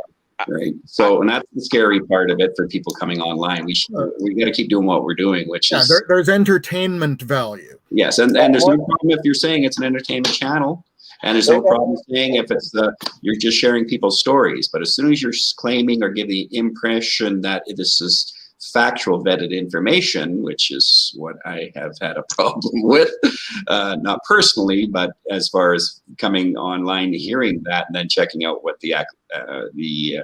C: Right. So, and that's the scary part of it for people coming online. We got to keep doing what we're doing, which is
B: there's entertainment value.
C: Yes, and there's no problem if you're saying it's an entertainment channel, and there's no problem saying if it's you're just sharing people's stories. But as soon as you're claiming or giving the impression that this is factual vetted information, which is what I have had a problem with, not personally, but as far as coming online, hearing that, and then checking out what the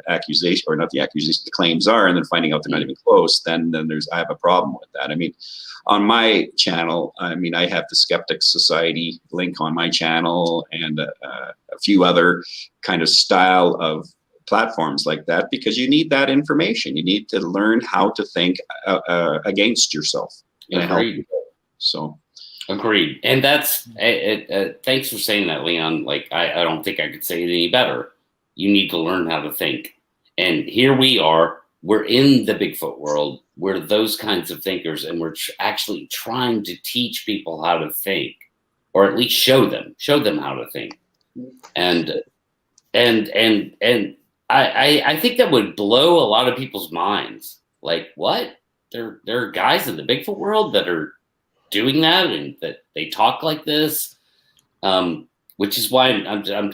C: accusation, or not the accusation, the claims are, and then finding out they're not even close, then I have a problem with that. I mean, on my channel, I have the Skeptic Society link on my channel and a few other kind of style of platforms like that, because you need that information. You need to learn how to think against yourself.
A: Agreed.
C: So,
A: agreed. And that's thanks for saying that, Leon. Like, I don't think I could say it any better. You need to learn how to think. And here we are. We're in the Bigfoot world. We're those kinds of thinkers, and we're actually trying to teach people how to think, or at least show them how to think. And I think that would blow a lot of people's minds. Like, what? There are guys in the Bigfoot world that are doing that, and that they talk like this, which is why I'm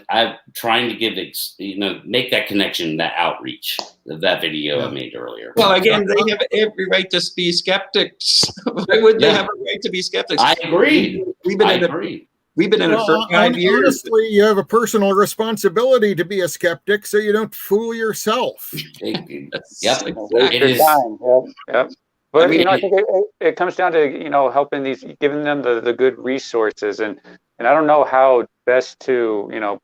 A: trying to give make that connection, that outreach of that video I made earlier.
C: Well, again, they have every right to be skeptics. Why would they have a right to be skeptics?
A: I agree.
C: We've been in it for 5 years.
B: Honestly, you have a personal responsibility to be a skeptic so you don't fool yourself.
A: Yep.
C: Exactly.
A: It is.
D: Yep. But
C: I mean,
D: I think it comes down to helping these, giving them the good resources, and I don't know how best to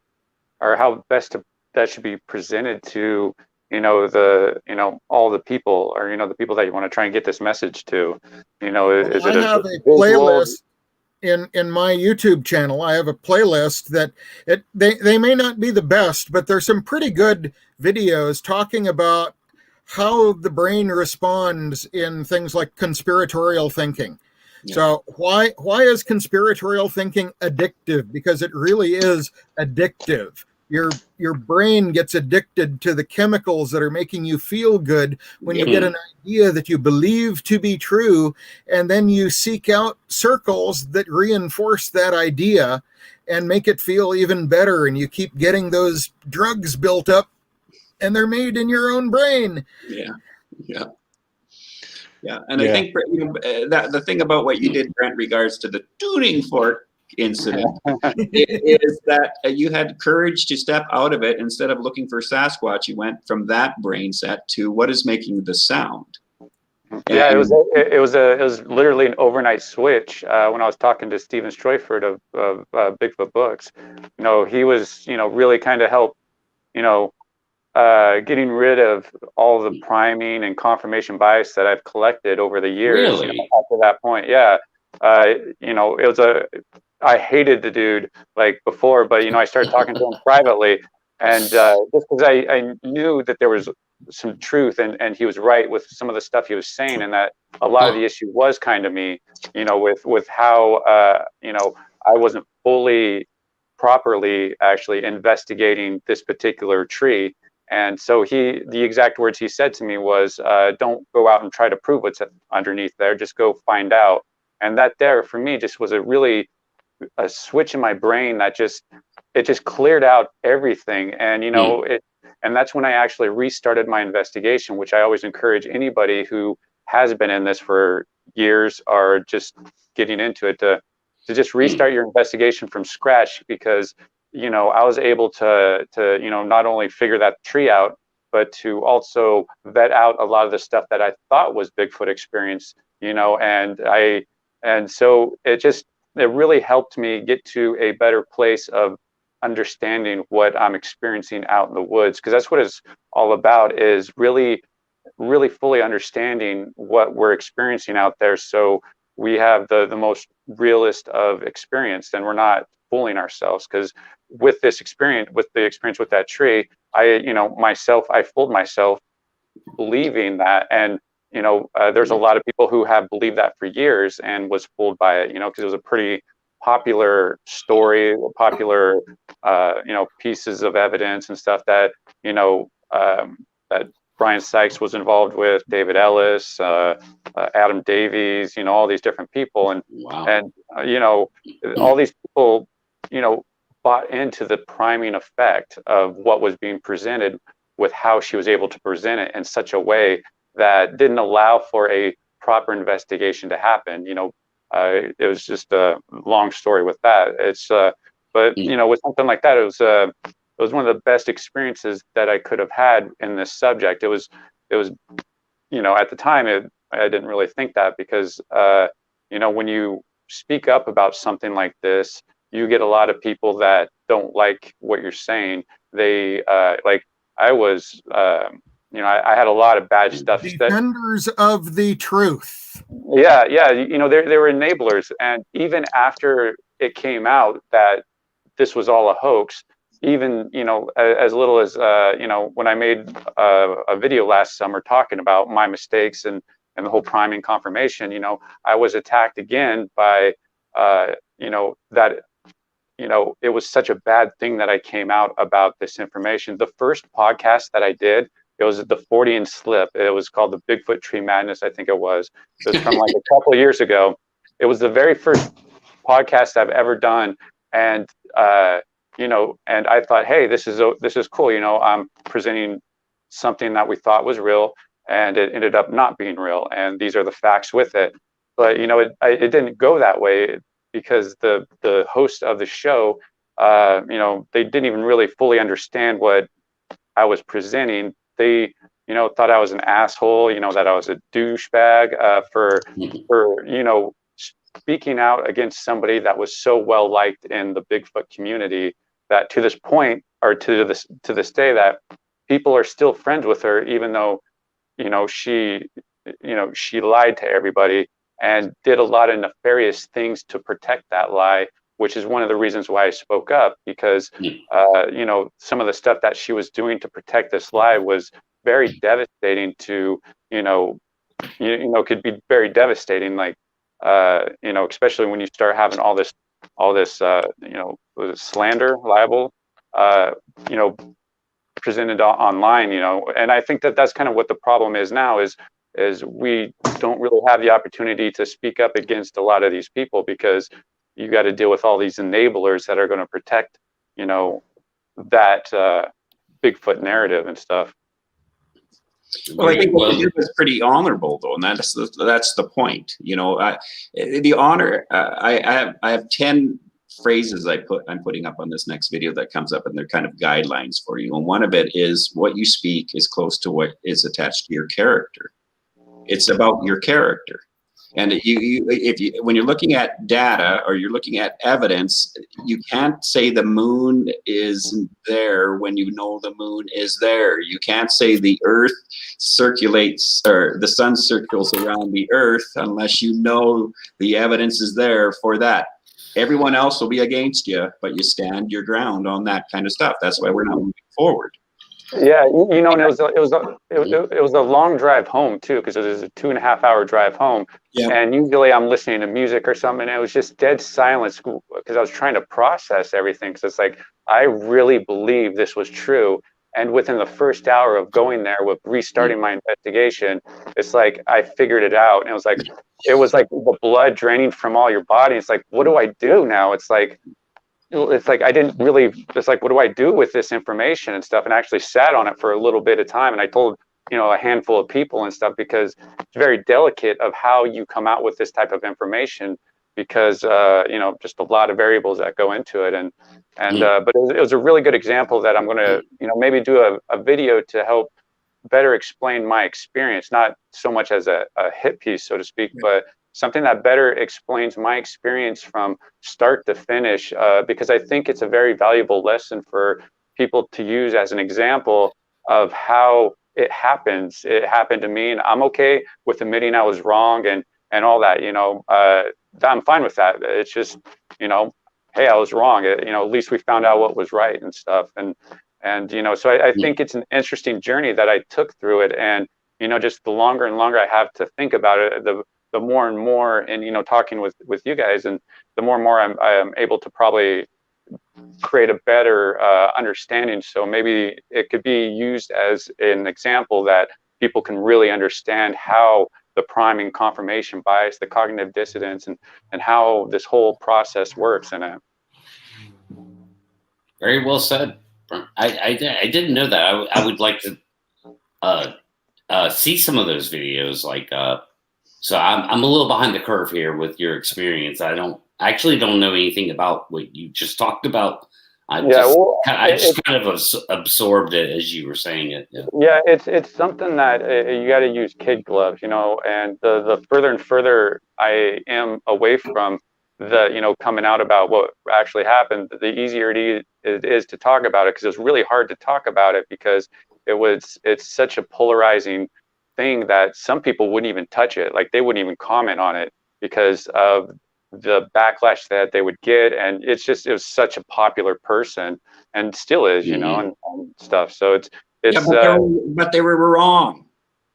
D: or how best to that should be presented to all the people, or the people that you want to try and get this message to. Is it
B: I have a
D: visual?
B: playlist in my YouTube channel. I have a playlist that they may not be the best, but there's some pretty good videos talking about how the brain responds in things like conspiratorial thinking. Yeah. So why is conspiratorial thinking addictive? Because it really is addictive. Your brain gets addicted to the chemicals that are making you feel good when you get an idea that you believe to be true, and then you seek out circles that reinforce that idea and make it feel even better, and you keep getting those drugs built up, and they're made in your own brain.
C: Yeah. And I think that the thing about what you did, Brent, regards to the tuning fork incident is that you had courage to step out of it. Instead of looking for Sasquatch, you went from that brain set to what is making the sound.
D: Yeah, it was literally an overnight switch. When I was talking to Stephen Stroyford of Bigfoot Books, he was really kind of helped getting rid of all the priming and confirmation bias that I've collected over the years.
A: Really?
D: After that point, it was I hated the dude like before, but I started talking to him privately, and just because I knew that there was some truth, and he was right with some of the stuff he was saying, and that a lot of the issue was kind of me, with how I wasn't properly actually investigating this particular tree. And so the exact words he said to me was, don't go out and try to prove what's underneath there, just go find out. And that there for me just was a switch in my brain that just cleared out everything. And and that's when I actually restarted my investigation, which I always encourage anybody who has been in this for years or just getting into it to just restart your investigation from scratch, because I was able to not only figure that tree out, but to also vet out a lot of the stuff that I thought was Bigfoot experience, and so it really helped me get to a better place of understanding what I'm experiencing out in the woods, because that's what it's all about, is really, really fully understanding what we're experiencing out there, so we have the most realist of experience, and we're not fooling ourselves. Because with the experience with that tree, I fooled myself believing that, and there's a lot of people who have believed that for years and was fooled by it, because it was a pretty popular story, popular pieces of evidence and stuff that that Brian Sykes was involved with, David Ellis, Adam Davies, all these different people, and all these people bought into the priming effect of what was being presented, with how she was able to present it in such a way that didn't allow for a proper investigation to happen. It was just a long story with that. But with something like that, it was one of the best experiences that I could have had in this subject. It was at the time I didn't really think that, because when you speak up about something like this, you get a lot of people that don't like what you're saying. They I was I had a lot of bad stuff.
B: Defenders of the truth.
D: Yeah. They were enablers, and even after it came out that this was all a hoax, even as little as when I made a video last summer talking about my mistakes and the whole priming confirmation, I was attacked again by that it was such a bad thing that I came out about this information. The first podcast that I did, it was the Fortean Slip. It was called the Bigfoot Tree Madness, I think it was. It was from like a couple of years ago. It was the very first podcast I've ever done, and and I thought, hey, this is cool. I'm presenting something that we thought was real, and it ended up not being real, and these are the facts with it. But it didn't go that way. because the host of the show, they didn't even really fully understand what I was presenting. They, thought I was an asshole, that I was a douchebag for speaking out against somebody that was so well liked in the Bigfoot community, that to this point, or to this day, that people are still friends with her, even though she lied to everybody and did a lot of nefarious things to protect that lie, which is one of the reasons why I spoke up, because some of the stuff that she was doing to protect this lie was very devastating to could be very devastating, like especially when you start having all this slander, libel, presented online, and I think that that's kind of what the problem is now, is we don't really have the opportunity to speak up against a lot of these people, because you got to deal with all these enablers that are going to protect that Bigfoot narrative and stuff.
C: Well, I think what you did was pretty honorable, though, and that's the point. The honor. I have 10 phrases I'm putting up on this next video that comes up, and they're kind of guidelines for you. And one of it is, what you speak is close to what is attached to your character. It's about your character. And when you're looking at data or you're looking at evidence, you can't say the moon isn't there when you know the moon is there. You can't say the earth circulates, or the sun circles around the earth, unless you know the evidence is there for that. Everyone else will be against you, but you stand your ground on that kind of stuff. That's why we're not moving forward.
D: Yeah, and it was a long drive home too, because it was a 2.5-hour drive home. Yeah. And usually I'm listening to music or something, and it was just dead silence because I was trying to process everything. Because it's like, I really believe this was true. And within the first hour of going there, with restarting my investigation, it's like I figured it out. And it was like the blood draining from all your body. It's like, what do I do now? It's like I didn't really, it's like, what do I do with this information and stuff? And I actually sat on it for a little bit of time. And I told, a handful of people and stuff, because it's very delicate of how you come out with this type of information, because, just a lot of variables that go into it. But it was a really good example that I'm going to, maybe do a video to help better explain my experience, not so much as a hit piece, so to speak, but something that better explains my experience from start to finish, because I think it's a very valuable lesson for people to use as an example of how it happens. It happened to me, and I'm okay with admitting I was wrong and all that, I'm fine with that. It's just, hey, I was wrong. At least we found out what was right and stuff. And so I think it's an interesting journey that I took through it. And, just the longer and longer I have to think about it, the more and more, and talking with you guys, and the more and more I'm able to probably create a better understanding. So maybe it could be used as an example that people can really understand how the priming, confirmation bias, the cognitive dissonance, and how this whole process works in it.
A: Very well said. I didn't know that. I would like to see some of those videos, like. So I'm a little behind the curve here with your experience. I actually don't know anything about what you just talked about. I just kind of absorbed it as you were saying it.
D: Yeah, it's something that you got to use kid gloves, and the further and further I am away from the, coming out about what actually happened, the easier it is to talk about it, because it's really hard to talk about it, because it's such a polarizing thing that some people wouldn't even touch it. Like, they wouldn't even comment on it because of the backlash that they would get. And it was such a popular person, and still is, and stuff. So it's
C: but they were wrong.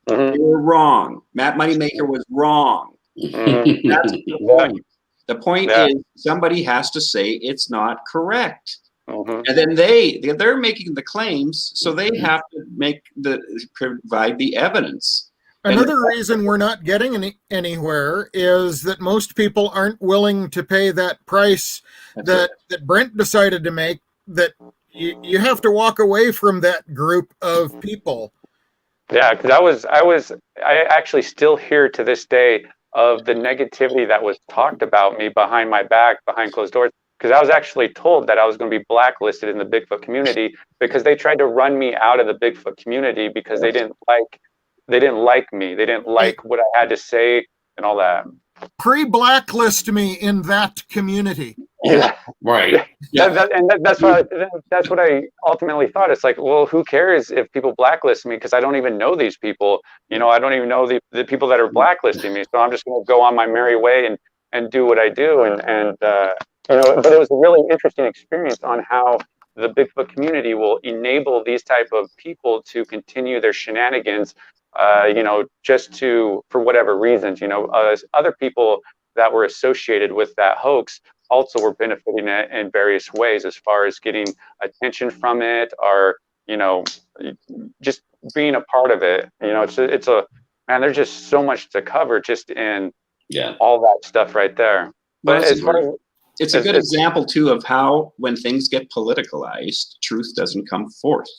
C: They were wrong. Matt Moneymaker was wrong. That's the point. The point is, somebody has to say it's not correct. And then they're making the claims, so they have to provide the evidence.
B: Another reason we're not getting anywhere is that most people aren't willing to pay that price that Brent decided to make. That you have to walk away from that group of people.
D: Yeah, because I actually still hear to this day of the negativity that was talked about me behind my back, behind closed doors. Because I was actually told that I was going to be blacklisted in the Bigfoot community because they tried to run me out of the Bigfoot community because they didn't like me. They didn't like what I had to say and all that.
B: Pre-blacklist me in that community.
D: Yeah,
A: Right.
D: Yeah. That's what I ultimately thought. It's like, well, who cares if people blacklist me, because I don't even know these people. You know, I don't even know the people that are blacklisting me. So I'm just going to go on my merry way and do what I do. And you know, but it was a really interesting experience on how the Bigfoot community will enable these type of people to continue their shenanigans. You know, just for whatever reasons. You know, other people that were associated with that hoax also were benefiting it in various ways, as far as getting attention from it, or, you know, just being a part of it. You know, it's a man, there's just so much to cover just in all that stuff right there.
C: Well,
D: But as far as
C: it's a good example too of how, when things get politicalized, truth doesn't come forth.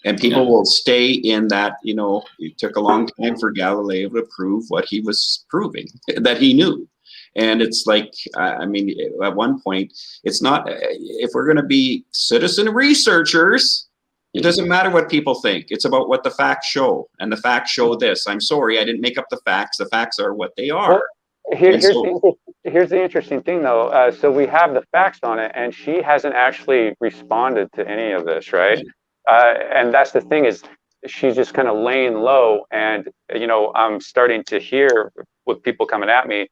C: And people will stay in that, you know, it took a long time for Galileo to prove what he was proving, that he knew. And it's like, I mean, at one point, it's not, if we're going to be citizen researchers, it doesn't matter what people think. It's about what the facts show. And the facts show this. I'm sorry, I didn't make up the facts. The facts are what they are.
D: Well, here's the interesting thing, though. So we have the facts on it, and she hasn't actually responded to any of this, right? And that's the thing, is she's just kind of laying low. And, you know, I'm starting to hear with people coming at me,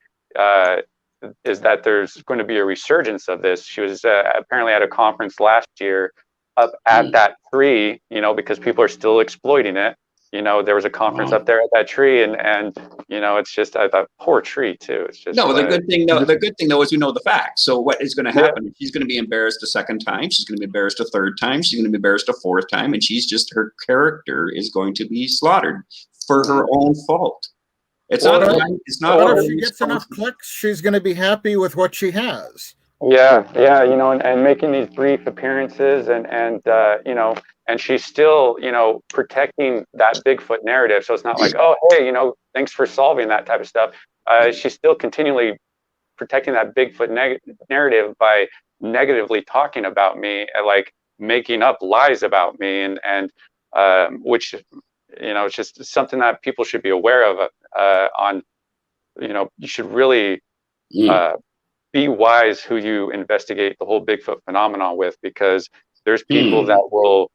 D: is that there's going to be a resurgence of this. She was apparently at a conference last year up at that tree, you know, because people are still exploiting it. You know, there was a conference up there at that tree, and you know, it's just, I thought, poor tree too. It's just
C: no. The good thing though is we know the facts. So what is going to happen? She's going to be embarrassed a second time. She's going to be embarrassed a third time. She's going to be embarrassed a fourth time, and her character is going to be slaughtered for her own fault. It's not.
B: If she gets enough clicks, she's going to be happy with what she has.
D: Yeah, you know, and making these brief appearances, and you know, and she's still, you know, protecting that Bigfoot narrative. So it's not like, oh, hey, you know, thanks for solving that type of stuff. She's still continually protecting that Bigfoot narrative by negatively talking about me, and like making up lies about me, and which, you know, it's just something that people should be aware of. On, you know, you should really be wise who you investigate the whole Bigfoot phenomenon with, because there's people that will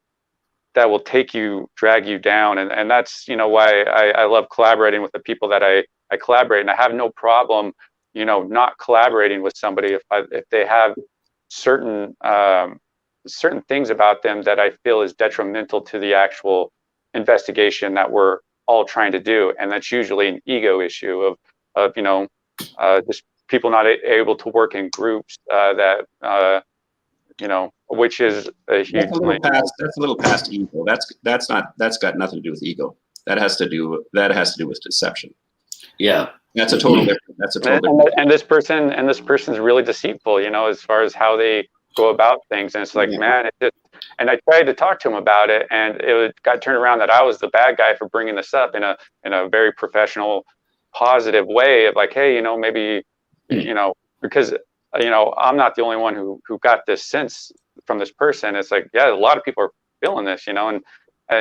D: drag you down, and that's, you know, why I love collaborating with the people that I collaborate, and I have no problem, you know, not collaborating with somebody if they have certain things about them that I feel is detrimental to the actual investigation that we're all trying to do. And that's usually an ego issue of you know, just people not able to work in groups, that you know, which is a huge thing.
C: That's a little past ego. That's got nothing to do with ego. That has to do with deception.
A: Yeah.
C: That's a total different.
D: And this person's really deceitful, you know, as far as how they go about things. And it's like, man, and I tried to talk to him about it, and got turned around that I was the bad guy for bringing this up in a very professional, positive way of like, hey, you know, maybe, you know, because, you know, I'm not the only one who got this sense from this person. It's like, yeah, a lot of people are feeling this, you know, and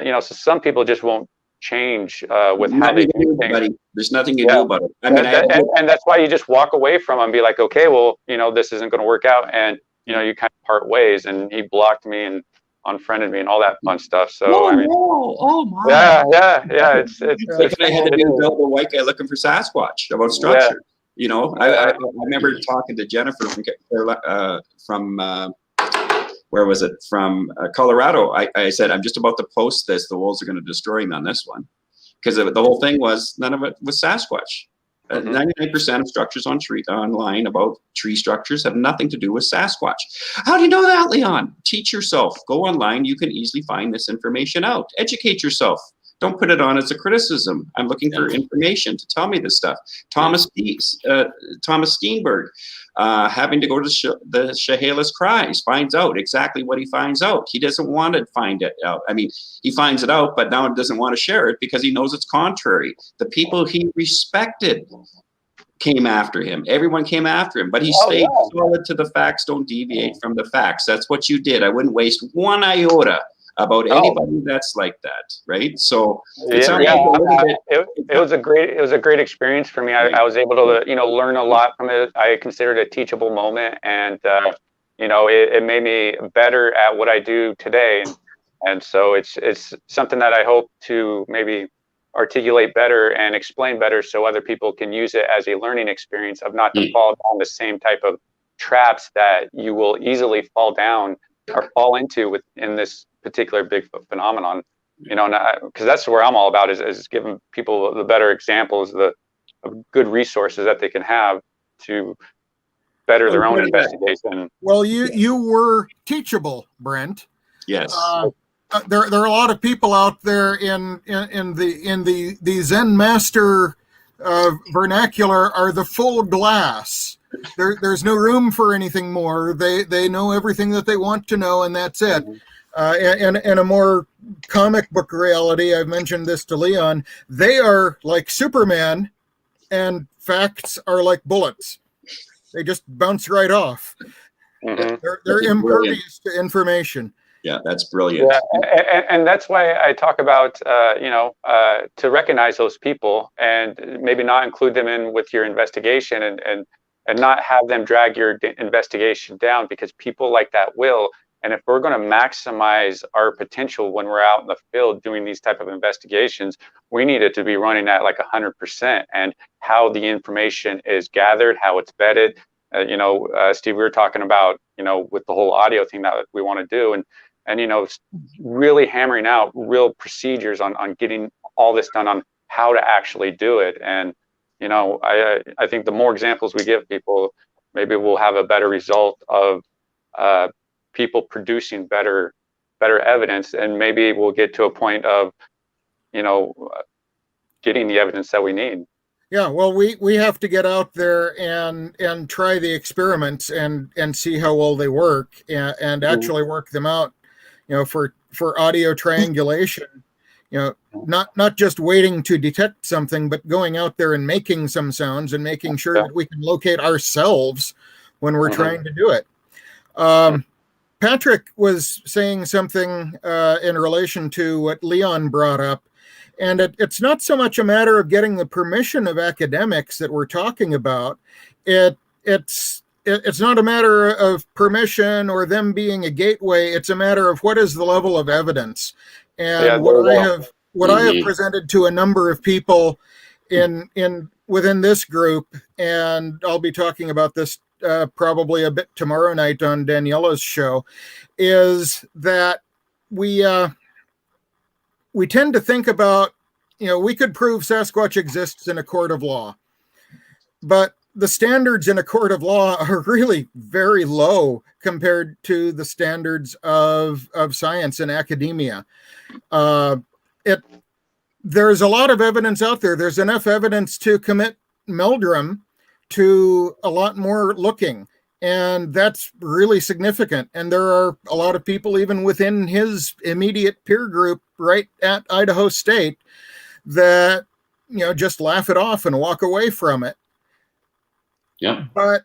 D: you know, so some people just won't change with how they do things.
C: There's nothing you do about it. I mean,
D: and that's why you just walk away from them and be like, okay, well, you know, this isn't going to work out, and you know, you kind of part ways. And he blocked me and unfriended me and all that fun stuff. So I mean,
C: oh my,
D: yeah, it's
C: like I had to do the white guy looking for Sasquatch about structure. You know, I remember talking to Jennifer from where was it? From Colorado. I said, I'm just about to post this. The wolves are going to destroy me on this one, because the whole thing was, none of it was Sasquatch. 99% of structures online about tree structures have nothing to do with Sasquatch. How do you know that, Leon? Teach yourself. Go online. You can easily find this information out. Educate yourself. Don't put it on as a criticism. I'm looking for information to tell me this stuff. Thomas Steenberg, having to go to the Chehalis Cries, finds out exactly what he finds out. He doesn't want to find it out. I mean, he finds it out, but now he doesn't want to share it because he knows it's contrary. The people he respected came after him. Everyone came after him, but he stayed solid to the facts. Don't deviate from the facts. That's what you did. I wouldn't waste one iota about anybody that's like that, right? So it sounds like a little bit.
D: It was a great experience for me. I was able to learn a lot from it. I considered it a teachable moment, and it made me better at what I do today. And so it's something that I hope to maybe articulate better and explain better, so other people can use it as a learning experience of not to fall down the same type of traps that you will easily fall down or fall into in this particular Bigfoot phenomenon. Because that's where I'm all about is giving people the better examples, the good resources that they can have to better their own investigation.
B: Well, you were teachable, Brent.
C: Yes.
B: There are a lot of people out there in the Zen master vernacular are the full glass. There's no room for anything more. They know everything that they want to know, and that's it. And a more comic book reality, I've mentioned this to Leon, they are like Superman, and facts are like bullets. They just bounce right off.
D: Mm-hmm.
B: They're impervious to information.
C: Yeah, that's brilliant.
D: Yeah, and that's why I talk about, to recognize those people and maybe not include them in with your investigation and not have them drag your investigation down, because people like that will. And if we're going to maximize our potential when we're out in the field doing these type of investigations, we need it to be running at like 100%. And how the information is gathered, how it's vetted. Steve, we were talking about, with the whole audio thing that we want to do, and really hammering out real procedures on getting all this done, on how to actually do it. And I think the more examples we give people, maybe we'll have a better result of people producing better evidence, and maybe we'll get to a point of getting the evidence that we need.
B: Yeah, well, we have to get out there and try the experiments and see how well they work, and actually work them out, for audio triangulation, not just waiting to detect something, but going out there and making some sounds and making sure that we can locate ourselves when we're trying to do it. Patrick was saying something in relation to what Leon brought up. And it's not so much a matter of getting the permission of academics that we're talking about. It's not a matter of permission or them being a gateway. It's a matter of what is the level of evidence. And what I have presented to a number of people within this group, and I'll be talking about this probably a bit tomorrow night on Daniela's show, is that we tend to think about, we could prove Sasquatch exists in a court of law, but the standards in a court of law are really very low compared to the standards of science and academia. There's a lot of evidence out there. There's enough evidence to commit Meldrum to a lot more looking. And that's really significant. And there are a lot of people, even within his immediate peer group right at Idaho State, that, just laugh it off and walk away from it.
A: Yeah.
B: But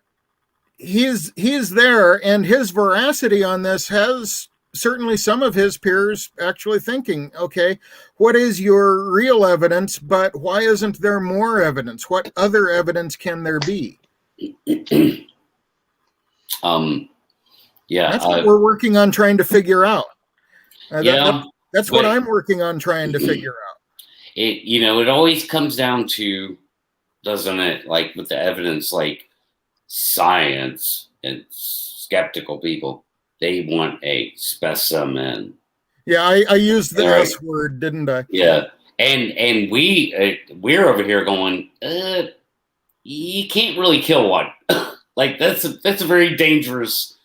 B: he's there, and his veracity on this has certainly some of his peers actually thinking, okay, what is your real evidence, but why isn't there more evidence? What other evidence can there be? That's what we're working on trying to figure out. That's what I'm working on trying to figure out.
A: It always comes down to, doesn't it, like with the evidence, like science and skeptical people, they want a specimen.
B: Yeah, I used the S word, didn't I?
A: Yeah, and we're over here going, you can't really kill one. Like that's a very dangerous,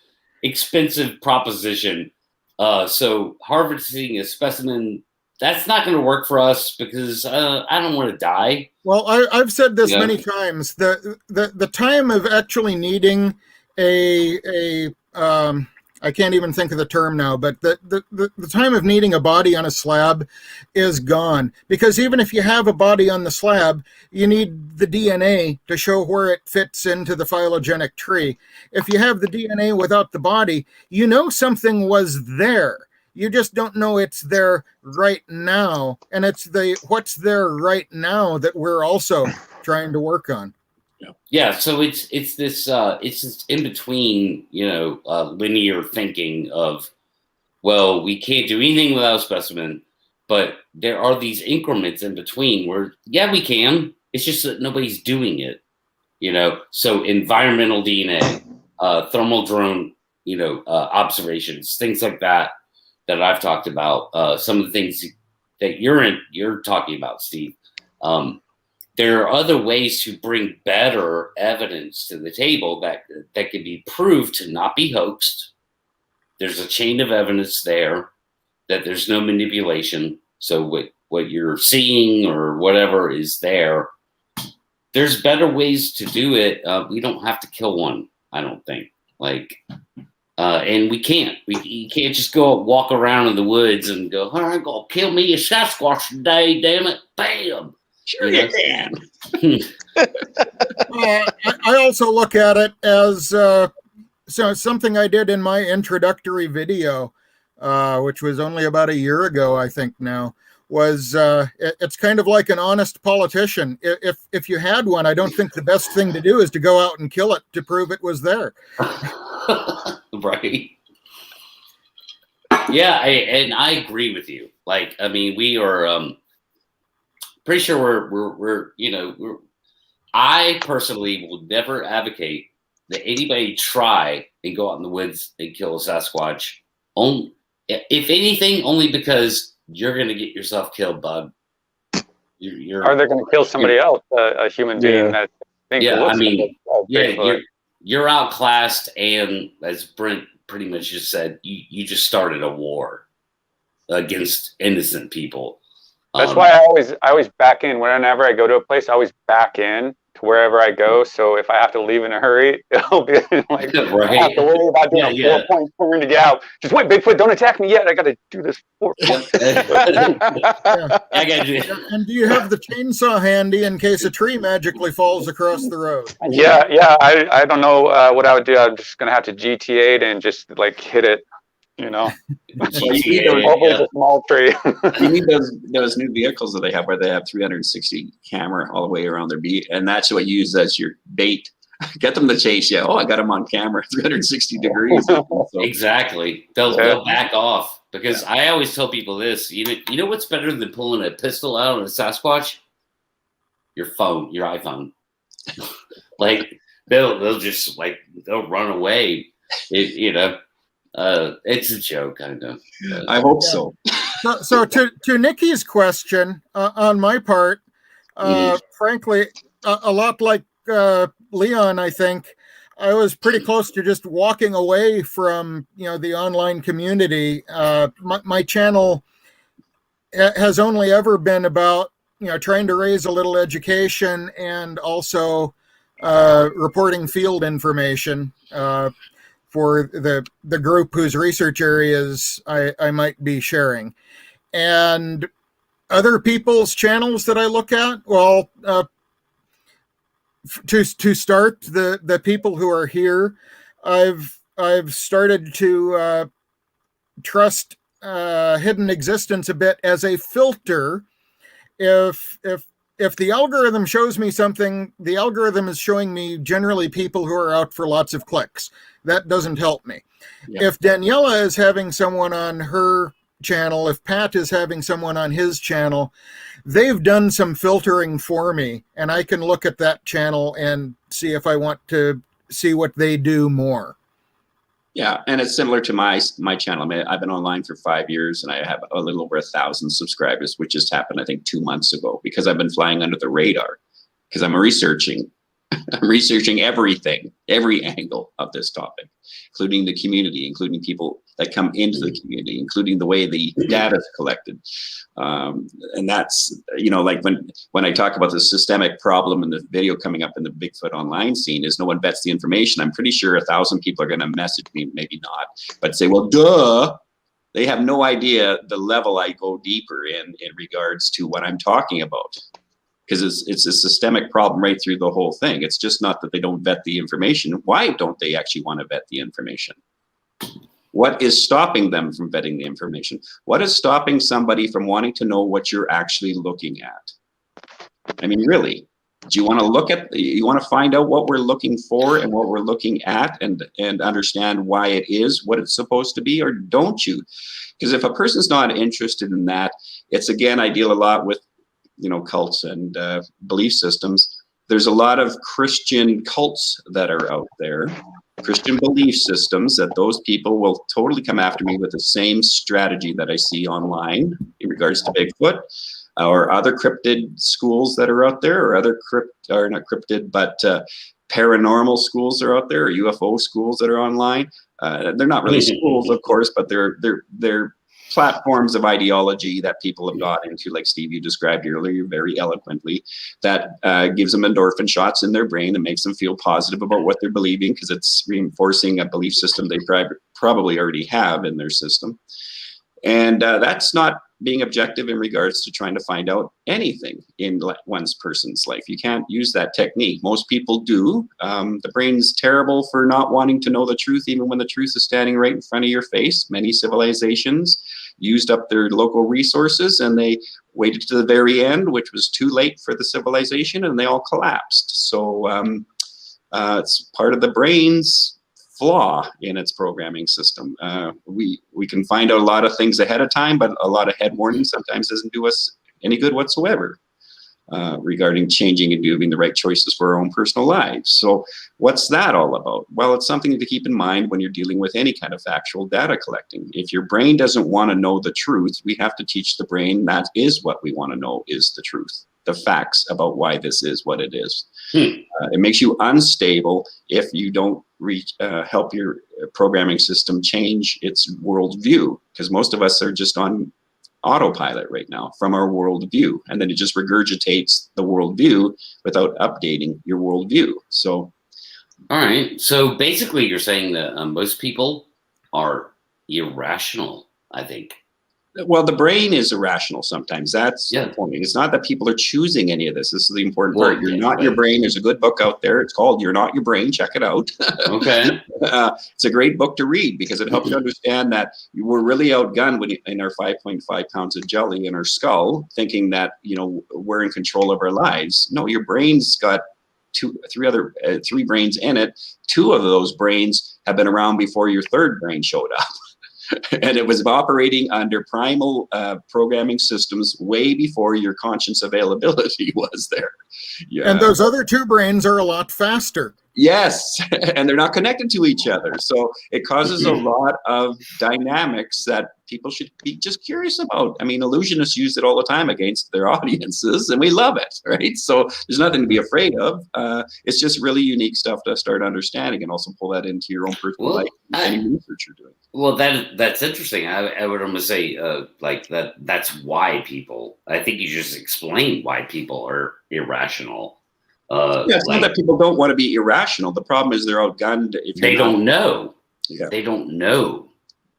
A: expensive proposition. So harvesting a specimen, that's not going to work for us, because I don't want to die.
B: Well, I've said this many times. The time of actually needing a I can't even think of the term now, but the time of needing a body on a slab is gone. Because even if you have a body on the slab, you need the DNA to show where it fits into the phylogenetic tree. If you have the DNA without the body, you know something was there. You just don't know it's there right now. And it's the what's there right now that we're also trying to work on.
A: Yeah, so it's this in between, linear thinking of, well, we can't do anything without a specimen, but there are these increments in between where, yeah, we can. It's just that nobody's doing it, So environmental DNA, thermal drone, observations, things like that I've talked about. Some of the things that you're talking about, Steve. There are other ways to bring better evidence to the table that can be proved to not be hoaxed. There's a chain of evidence there that there's no manipulation. So what you're seeing or whatever is there. There's better ways to do it. We don't have to kill one, I don't think. And we can't. You can't just go walk around in the woods and go, all right, go kill me a Sasquatch today, damn it. Bam.
C: Sure you can.
B: I also look at it as something I did in my introductory video, which was only about a year ago, I think now, was it's kind of like an honest politician. If you had one, I don't think the best thing to do is to go out and kill it to prove it was there.
A: Right. Yeah, I agree with you. We are... pretty sure we're I personally will never advocate that anybody try and go out in the woods and kill a Sasquatch. If anything, only because you're going to get yourself killed, bud.
D: Or they're going to kill somebody else, a human being that thinks
A: you're outclassed, and as Brent pretty much just said, you just started a war against innocent people.
D: That's why I always back in. Whenever I go to a place, I always back in to wherever I go. So if I have to leave in a hurry, it'll be like
A: right.
D: I have to worry about doing a 4-point turn to get out. Just wait, Bigfoot, don't attack me yet. I got to do this 4-point.
A: I got you.
B: And do you have the chainsaw handy in case a tree magically falls across the road?
D: Yeah. I don't know what I would do. I'm just gonna have to GTA it and just hit it.
C: Well, a
D: small tree.
C: You need those new vehicles that they have where they have 360 camera all the way around their beat, and that's what you use as your bait. Get them to chase you. Oh, I got them on camera, 360 degrees. So.
A: Exactly. They'll back off because I always tell people this. You know what's better than pulling a pistol out on a Sasquatch? Your phone, your iPhone. They'll just they'll run away. It's a joke, kind of.
C: I hope so.
B: So to Nikki's question, on my part, frankly, a lot like Leon, I think I was pretty close to just walking away from the online community. My channel has only ever been about trying to raise a little education and also reporting field information. For the group whose research areas I might be sharing. And other people's channels that I look at, well, to start, the people who are here, I've started to trust Hidden Existence a bit as a filter. If the algorithm shows me something, the algorithm is showing me generally people who are out for lots of clicks. That doesn't help me. Yeah. If Daniela is having someone on her channel, if Pat is having someone on his channel, they've done some filtering for me, and I can look at that channel and see if I want to see what they do more.
C: Yeah, and it's similar to my channel. I mean, I've been online for 5 years, and I have a little over 1,000 subscribers, which just happened, I think, 2 months ago, because I've been flying under the radar, because I'm researching I'm researching everything, every angle of this topic, including the community, including people that come into the community, including the way the data is collected. And that's, like when I talk about the systemic problem in the video coming up in the Bigfoot online scene is no one vets the information. I'm pretty sure 1,000 people are going to message me, maybe not, but say, well, duh. They have no idea the level I go deeper in regards to what I'm talking about. Because it's a systemic problem right through the whole thing. It's just not that they don't vet the information. Why don't they actually want to vet the information? What is stopping them from vetting the information? What is stopping somebody from wanting to know what you're actually looking at? I mean, really, do you want to you want to find out what we're looking for and what we're looking at and understand why it is what it's supposed to be, or don't you? Because if a person's not interested in that, it's, again, I deal a lot with cults and belief systems. There's a lot of Christian cults that are out there, Christian belief systems, that those people will totally come after me with the same strategy that I see online in regards to Bigfoot or other cryptid schools that are out there, or other not cryptid, but paranormal schools that are out there, or UFO schools that are online. They're not really schools, of course, but they're platforms of ideology that people have got into, like Steve, you described earlier very eloquently, that gives them endorphin shots in their brain and makes them feel positive about what they're believing, because it's reinforcing a belief system they probably already have in their system. And that's not being objective in regards to trying to find out anything in one's person's life. You can't use that technique. Most people do. The brain's terrible for not wanting to know the truth, even when the truth is standing right in front of your face. Many civilizations used up their local resources and they waited to the very end, which was too late for the civilization, and they all collapsed. So it's part of the brain's flaw in its programming system. We can find out a lot of things ahead of time, but a lot of head warning sometimes doesn't do us any good whatsoever regarding changing and doing the right choices for our own personal lives. So what's that all about? Well, it's something to keep in mind when you're dealing with any kind of factual data collecting. If your brain doesn't want to know the truth, we have to teach the brain that is what we want to know is the truth, the facts about why this is what it is. It makes you unstable if you don't help your programming system change its worldview, because most of us are just on autopilot right now from our worldview, and then it just regurgitates the worldview without updating your worldview. So,
A: all right. So basically, you're saying that most people are irrational, I think.
C: Well, the brain is irrational sometimes. That's the point. It's not that people are choosing any of this. This is the important part. You're not your brain. There's a good book out there. It's called You're Not Your Brain. Check it out. Okay. It's a great book to read because it helps you understand that we're really outgunned in our 5.5 pounds of jelly in our skull, thinking that, we're in control of our lives. No, your brain's got three brains in it. Two of those brains have been around before your third brain showed up. And it was operating under primal programming systems way before your conscious availability was there. Yeah.
B: And those other two brains are a lot faster.
C: Yes, and they're not connected to each other. So it causes a lot of dynamics that people should be just curious about. I mean, illusionists use it all the time against their audiences, and we love it, right? So there's nothing to be afraid of. It's just really unique stuff to start understanding and also pull that into your own personal life, any research you're doing.
A: Well, that's interesting. I would almost say like that's why people, I think you just explained why people are irrational.
C: It's not that people don't want to be irrational. The problem is they're outgunned.
A: They don't know. Yeah. They don't know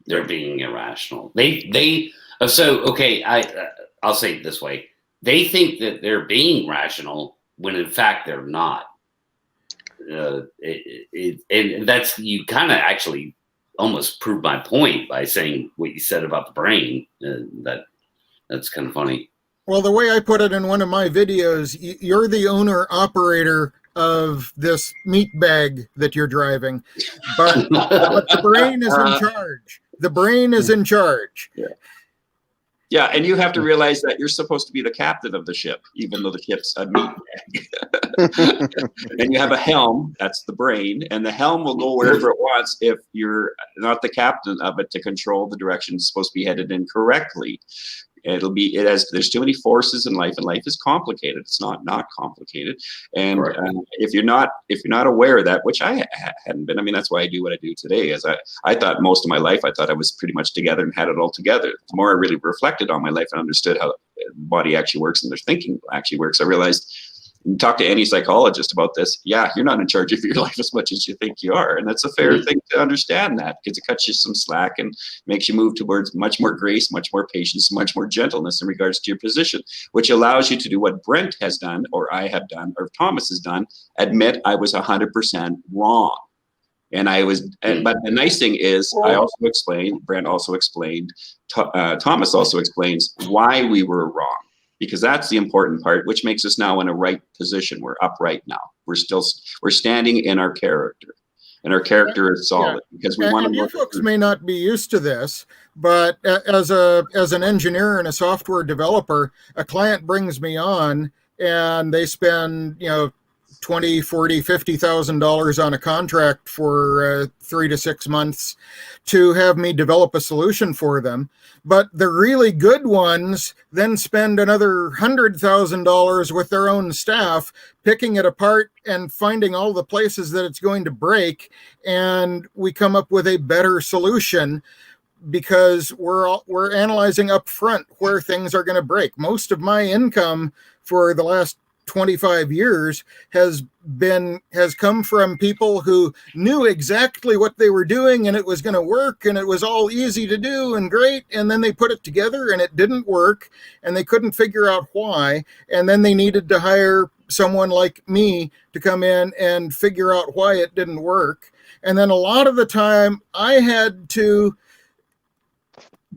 A: they're being irrational. I'll say it this way. They think that they're being rational when in fact they're not. And that's, you kind of actually almost proved my point by saying what you said about the brain. That's kind of funny.
B: Well, the way I put it in one of my videos, you're the owner-operator of this meat bag that you're driving, but the brain is in charge. The brain is in charge.
C: Yeah, and you have to realize that you're supposed to be the captain of the ship, even though the ship's a meat bag. And you have a helm, that's the brain, and the helm will go wherever it wants if you're not the captain of it to control the direction it's supposed to be headed in correctly. There's too many forces in life, and life is complicated. It's not complicated. And if you're not aware of that, which I hadn't been, I mean, that's why I do what I do today. As I thought most of my life, I thought I was pretty much together and had it all together. The more I really reflected on my life and understood how the body actually works and their thinking actually works, I realized, talk to any psychologist about this. Yeah, you're not in charge of your life as much as you think you are. And that's a fair thing to understand, that, because it cuts you some slack and makes you move towards much more grace, much more patience, much more gentleness in regards to your position, which allows you to do what Brent has done, or I have done, or Thomas has done, admit I was 100% wrong. And but the nice thing is, I also explained, Brent also explained, Thomas also explains why we were wrong. Because that's the important part, which makes us now in a right position. We're upright now. We're standing in our character, and our character is solid, because we want to.
B: You folks may not be used to this, but as an engineer and a software developer, a client brings me on, and they spend $20,000, $40,000, $50,000 on a contract for 3 to 6 months to have me develop a solution for them. But the really good ones then spend another $100,000 with their own staff picking it apart and finding all the places that it's going to break, and we come up with a better solution because we're analyzing up front where things are going to break. Most of my income for the last 25 years has come from people who knew exactly what they were doing, and it was going to work, and it was all easy to do and great, and then they put it together and it didn't work, and they couldn't figure out why, and then they needed to hire someone like me to come in and figure out why it didn't work. And then a lot of the time I had to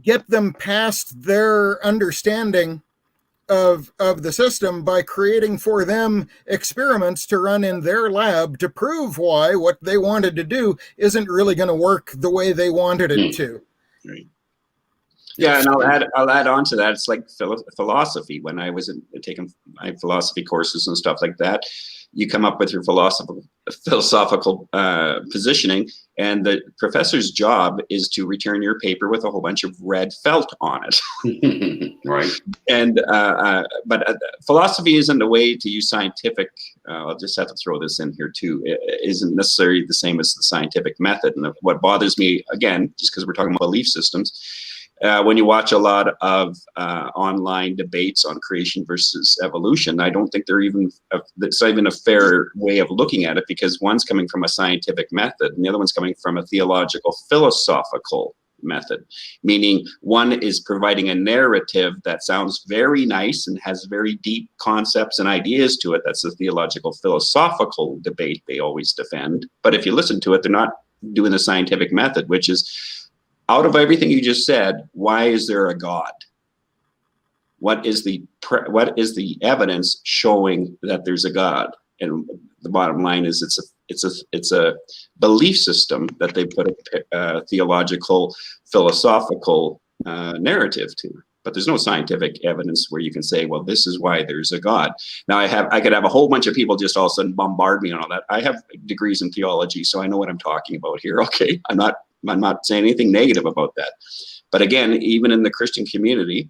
B: get them past their understanding of the system by creating for them experiments to run in their lab to prove why what they wanted to do isn't really going to work the way they wanted it to.
C: Right. Yeah, and I'll add on to that. It's like philosophy. When I was taking my philosophy courses and stuff like that, you come up with your philosophical positioning, and the professor's job is to return your paper with a whole bunch of red felt on it.
A: Right.
C: And but philosophy isn't a way to use scientific. I'll just have to throw this in here too. It isn't necessarily the same as the scientific method. And what bothers me, again, just because we're talking about belief systems, when you watch a lot of online debates on creation versus evolution, I don't think it's not even a fair way of looking at it, because one's coming from a scientific method and the other one's coming from a theological philosophical method, meaning one is providing a narrative that sounds very nice and has very deep concepts and ideas to it. That's the theological philosophical debate they always defend. But if you listen to it, they're not doing the scientific method, which is, out of everything you just said, why is there a God? What is the evidence showing that there's a God? And the bottom line is, it's a belief system that they put a theological, philosophical narrative to. But there's no scientific evidence where you can say, well, this is why there's a God. Now, I could have a whole bunch of people just all of a sudden bombard me on all that. I have degrees in theology, so I know what I'm talking about here. Okay, I'm not saying anything negative about that. But again, even in the Christian community,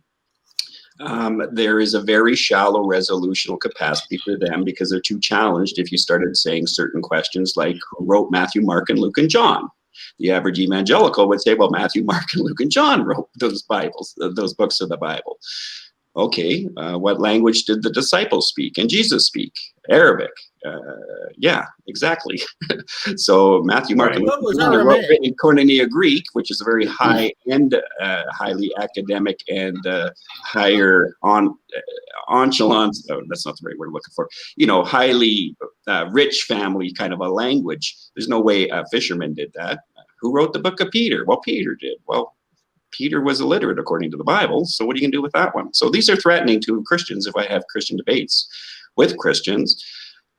C: there is a very shallow resolutional capacity for them, because they're too challenged if you started saying certain questions like, who wrote Matthew, Mark, and Luke, and John? The average evangelical would say, well, Matthew, Mark, and Luke, and John wrote those books of the Bible. Okay, what language did the disciples speak and Jesus speak? Arabic. Yeah, exactly. So Matthew, Mark, and Luke wrote in Koinonia Greek, which is a very high-end, highly academic and higher echelons. Oh, that's not the right word I'm looking for. Highly rich family kind of a language. There's no way a fisherman did that. Who wrote the book of Peter? Well, Peter did. Well, Peter was illiterate according to the Bible, so what are you going to do with that one? So these are threatening to Christians if I have Christian debates with Christians.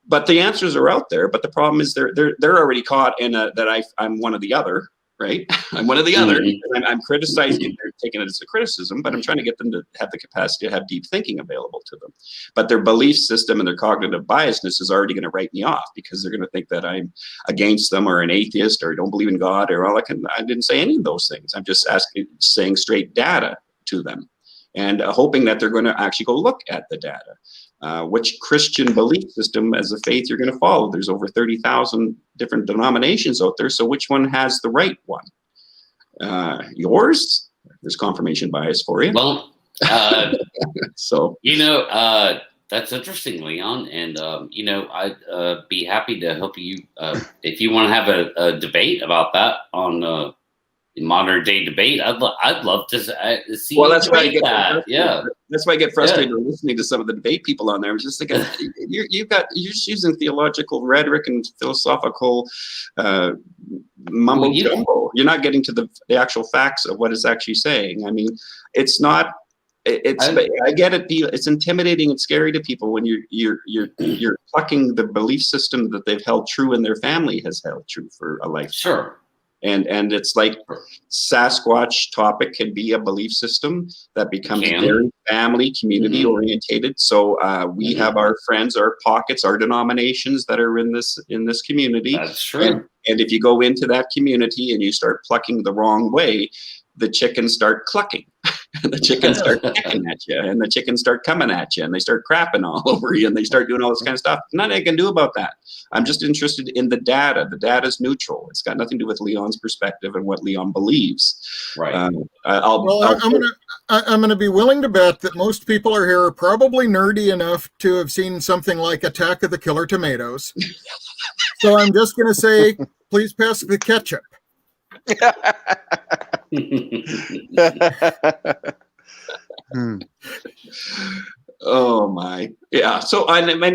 C: But the answers are out there. But the problem is they're already caught in that I'm one or the other, right? I'm one or the other. I'm criticizing. They're taking it as a criticism, but I'm trying to get them to have the capacity to have deep thinking available to them. But their belief system and their cognitive biasness is already going to write me off, because they're going to think that I'm against them or an atheist or don't believe in God or all that. I didn't say any of those things. I'm just saying straight data to them. and hoping that they're going to actually go look at the data. Which Christian belief system as a faith you're going to follow? There's over 30,000 different denominations out there. So which one has the right one? Yours? There's confirmation bias for you.
A: Well,
C: so
A: that's interesting, Leon, and I'd be happy to help you if you want to have a debate about that on modern day debate. I'd love to see.
C: Well, that's why I get
A: that. Yeah,
C: that's why I get frustrated listening to some of the debate people on there. I'm just thinking, you're just using theological rhetoric and philosophical mumbo jumbo. You're not getting to the actual facts of what it's actually saying. I mean, it's not. I get it. It's intimidating and scary to people when you're plucking the belief system that they've held true and their family has held true for a lifetime.
A: Sure.
C: And it's like Sasquatch topic can be a belief system that becomes very family, community orientated. So we have our friends, our pockets, our denominations that are in this community.
A: That's true.
C: And if you go into that community and you start plucking the wrong way, the chickens start clucking. And the chickens start pecking at you, and the chickens start coming at you, and they start crapping all over you, and they start doing all this kind of stuff. Nothing I can do about that. I'm just interested in the data. The data is neutral. It's got nothing to do with Leon's perspective and what Leon believes.
A: Right.
B: I'm going to be willing to bet that most people here are probably nerdy enough to have seen something like Attack of the Killer Tomatoes. So I'm just going to say, please pass the ketchup.
C: Oh my, yeah. So I mean,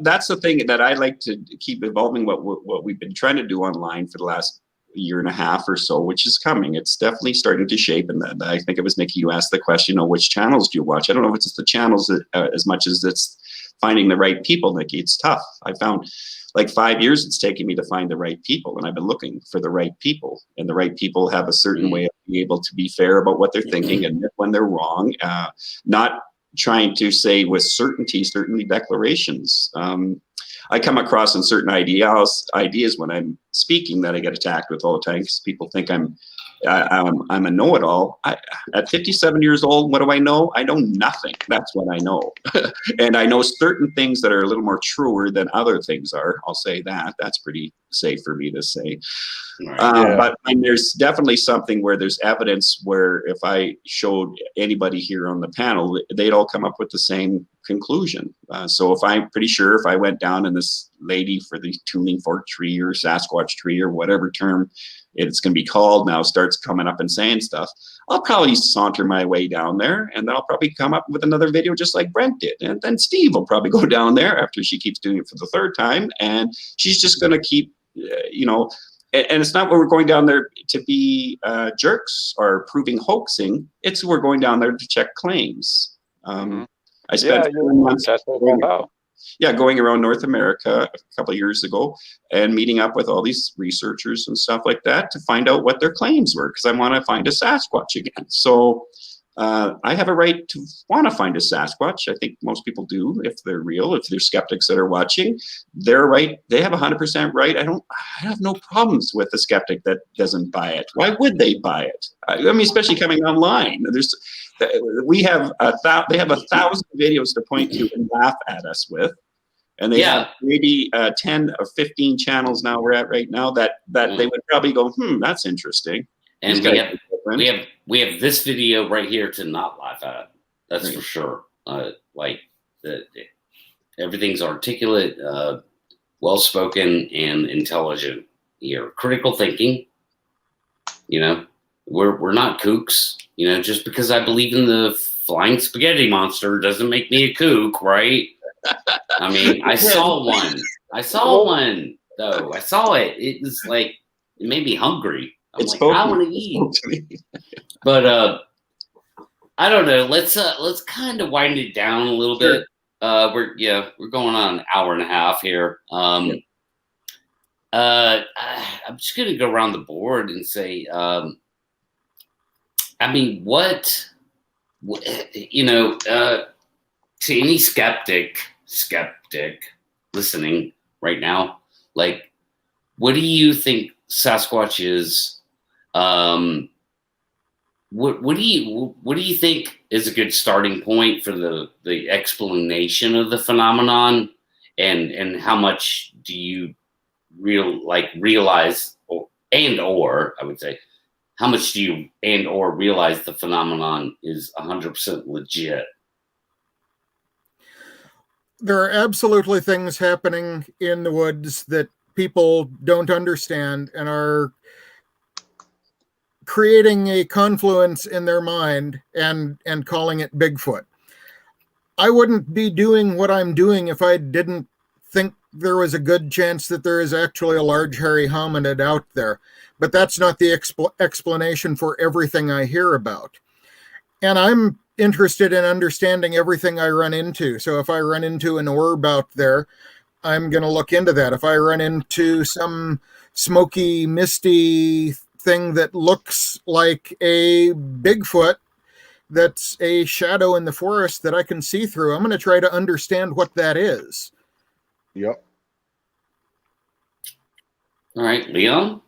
C: that's the thing that I like to keep evolving. What we've been trying to do online for the last year and a half or so, which is coming. It's definitely starting to shape. And I think it was Nikki, you asked the question, which channels do you watch? I don't know if it's the channels as much as it's finding the right people, Nikki. It's tough. I found like 5 years it's taken me to find the right people, and I've been looking for the right people, and the right people have a certain way of being able to be fair about what they're thinking, admit when they're wrong, not trying to say with certainly declarations. I come across in certain ideas when I'm speaking that I get attacked with all the time because people think I'm a know-it-all. At 57 years old, what do I know? I know nothing. That's what I know. And I know certain things that are a little more truer than other things are. I'll say that. That's pretty safe for me to say. Right. But there's definitely something where there's evidence where if I showed anybody here on the panel, they'd all come up with the same conclusion. So if I'm pretty sure if I went down and this lady for the tuning fork tree or Sasquatch tree or whatever term it's going to be called now starts coming up and saying stuff, I'll probably saunter my way down there, and then I'll probably come up with another video just like Brent did. And then Steve will probably go down there after she keeps doing it for the third time, and she's just going to keep, and it's not where we're going down there to be jerks or proving hoaxing. It's we're going down there to check claims. I spent 7 months going around North America a couple of years ago and meeting up with all these researchers and stuff like that to find out what their claims were, because I want to find a Sasquatch again. So I have a right to want to find a Sasquatch. I think most people do if they're real. If they're skeptics that are watching, they're right. They have 100% right. I have no problems with a skeptic that doesn't buy it. Why would they buy it? I mean, especially coming online. They have 1,000 videos to point to and laugh at us with. And they have maybe 10 or 15 channels now we're at right now that they would probably go, that's interesting.
A: And we have this video right here to not laugh at. That's for sure. Everything's articulate, well spoken, and intelligent here. Critical thinking. We're not kooks. Just because I believe in the flying spaghetti monster doesn't make me a kook, right? I mean, I saw one. Though. I saw it. It was like, it made me hungry. I want to eat. But I don't know. Let's kind of wind it down a little bit. We're going on an hour and a half here. I'm just gonna go around the board and say, to any skeptic listening right now, like, what do you think Sasquatch is? what do you think is a good starting point for the explanation of the phenomenon, and how much do you realize, or I would say, how much do you or realize the phenomenon is 100% legit?
B: There are absolutely things happening in the woods that people don't understand and are creating a confluence in their mind and calling it Bigfoot. I wouldn't be doing what I'm doing if I didn't think there was a good chance that there is actually a large hairy hominid out there. But that's not the explanation for everything I hear about. And I'm interested in understanding everything I run into. So if I run into an orb out there, I'm going to look into that. If I run into some smoky, misty thing that looks like a Bigfoot, that's a shadow in the forest that I can see through, I'm going to try to understand what that is.
E: Yep.
A: All right, Leon?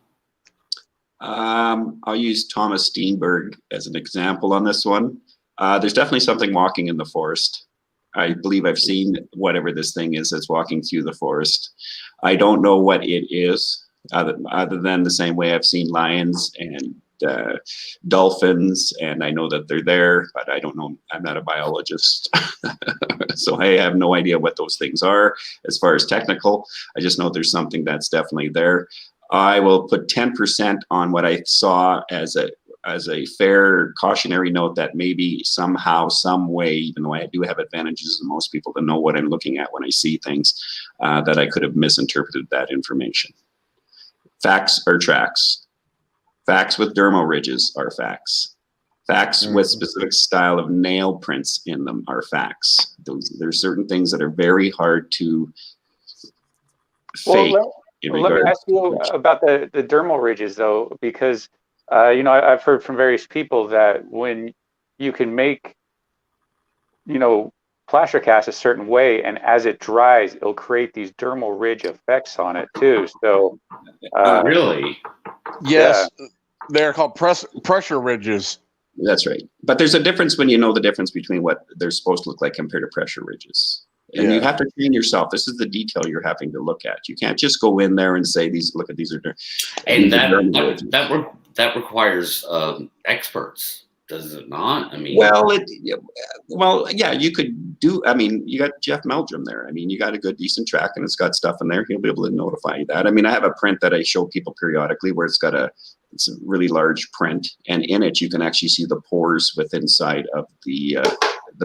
C: I'll use Thomas Steenberg as an example on this one. There's definitely something walking in the forest. I believe I've seen whatever this thing is that's walking through the forest. I don't know what it is, other than the same way I've seen lions and dolphins, and I know that they're there, but I don't know. I'm not a biologist, so I have no idea what those things are as far as technical. I just know there's something that's definitely there. I will put 10% on what I saw as a fair cautionary note that maybe somehow, some way, even though I do have advantages than most people to know what I'm looking at when I see things, that I could have misinterpreted that information. Facts are tracks. Facts with dermal ridges are facts. Facts with specific style of nail prints in them are facts. There's certain things that are very hard to fake.
D: Let me ask you about the dermal ridges, though, because I've heard from various people that when you can make, plaster cast a certain way, and as it dries, it'll create these dermal ridge effects on it too. So,
A: really?
E: Yes, yeah. They're called pressure ridges.
C: That's right. But there's a difference when you know the difference between what they're supposed to look like compared to pressure ridges. And you have to train yourself. This is the detail you're having to look at. You can't just go in there and say, these are
A: and that requires experts, does it not? I mean,
C: yeah, you could do. I mean, you got Jeff Meldrum there. I mean, you got a good, decent track, and it's got stuff in there. He'll be able to notify you that. I mean, I have a print that I show people periodically where it's a really large print, and in it you can actually see the pores within inside of the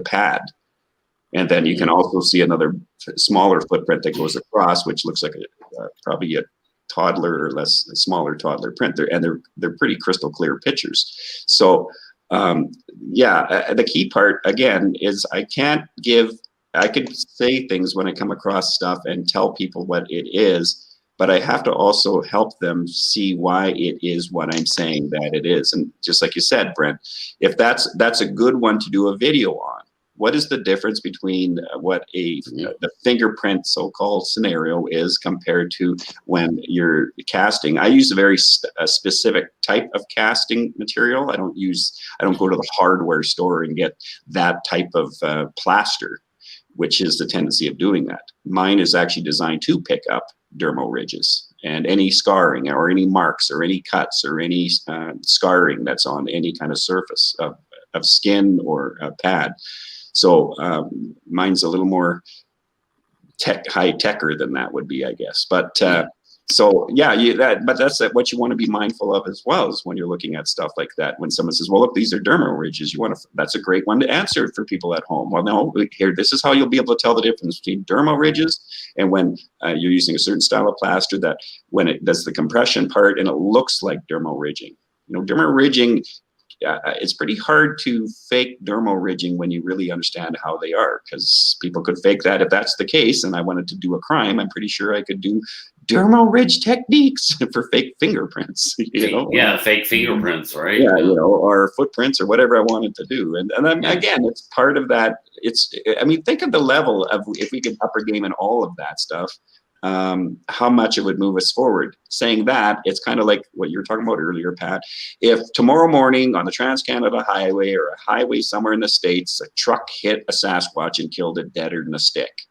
C: pad. And then you can also see another smaller footprint that goes across, which looks like probably a toddler or smaller toddler print. They're pretty crystal clear pictures. So the key part again is I could say things when I come across stuff and tell people what it is, but I have to also help them see why it is what I'm saying that it is. And just like you said, Brent, if that's a good one to do a video on. What is the difference between what the fingerprint so-called scenario is compared to when you're casting? I use a very specific type of casting material. I don't go to the hardware store and get that type of plaster, which is the tendency of doing that. Mine is actually designed to pick up dermal ridges and any scarring or any marks or any cuts or any scarring that's on any kind of surface of skin or a pad. So mine's a little more high-techer than that would be, I guess. But but that's what you want to be mindful of as well, is when you're looking at stuff like that. When someone says, "Well, look, these are dermal ridges," that's a great one to answer for people at home. Well, no, here, this is how you'll be able to tell the difference between dermal ridges and when you're using a certain style of plaster that when it does the compression part and it looks like dermal ridging. Dermal ridging. It's pretty hard to fake dermal ridging when you really understand how they are, because people could fake that. If that's the case, and I wanted to do a crime, I'm pretty sure I could do dermal ridge techniques for fake fingerprints.
A: Yeah, fake fingerprints, right?
C: Yeah, or footprints or whatever I wanted to do. And then again, it's part of that. Think of the level of if we could upper game in all of that stuff. how much it would move us forward. Saying that, it's kind of like what you were talking about earlier, Pat. If tomorrow morning on the Trans-Canada Highway or a highway somewhere in the States, a truck hit a Sasquatch and killed it deader than a stick,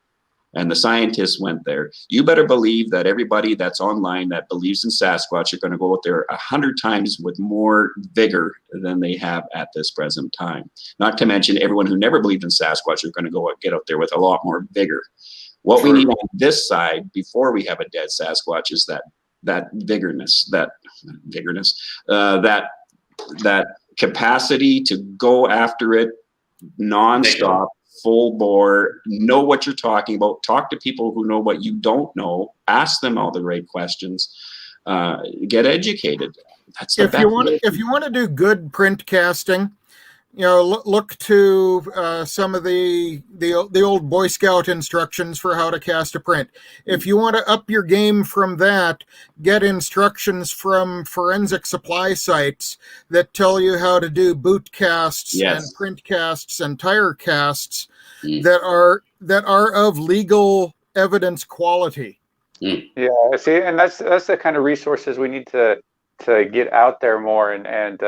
C: and the scientists went there, you better believe that everybody that's online that believes in Sasquatch are going to go out there 100 times with more vigor than they have at this present time. Not to mention everyone who never believed in Sasquatch are going to go get out there with a lot more vigor. What we need on this side before we have a dead Sasquatch is that capacity to go after it nonstop, full bore, know what you're talking about, talk to people who know what you don't know, ask them all the right questions, get educated. That's the
B: If
C: best
B: you want,
C: way.
B: if you want to do good print casting, look to some of the old Boy Scout instructions for how to cast a print. If you want to up your game from that, get instructions from forensic supply sites that tell you how to do boot casts and print casts and tire casts that are of legal evidence quality.
D: Yeah, see, and that's the kind of resources we need to get out there more, and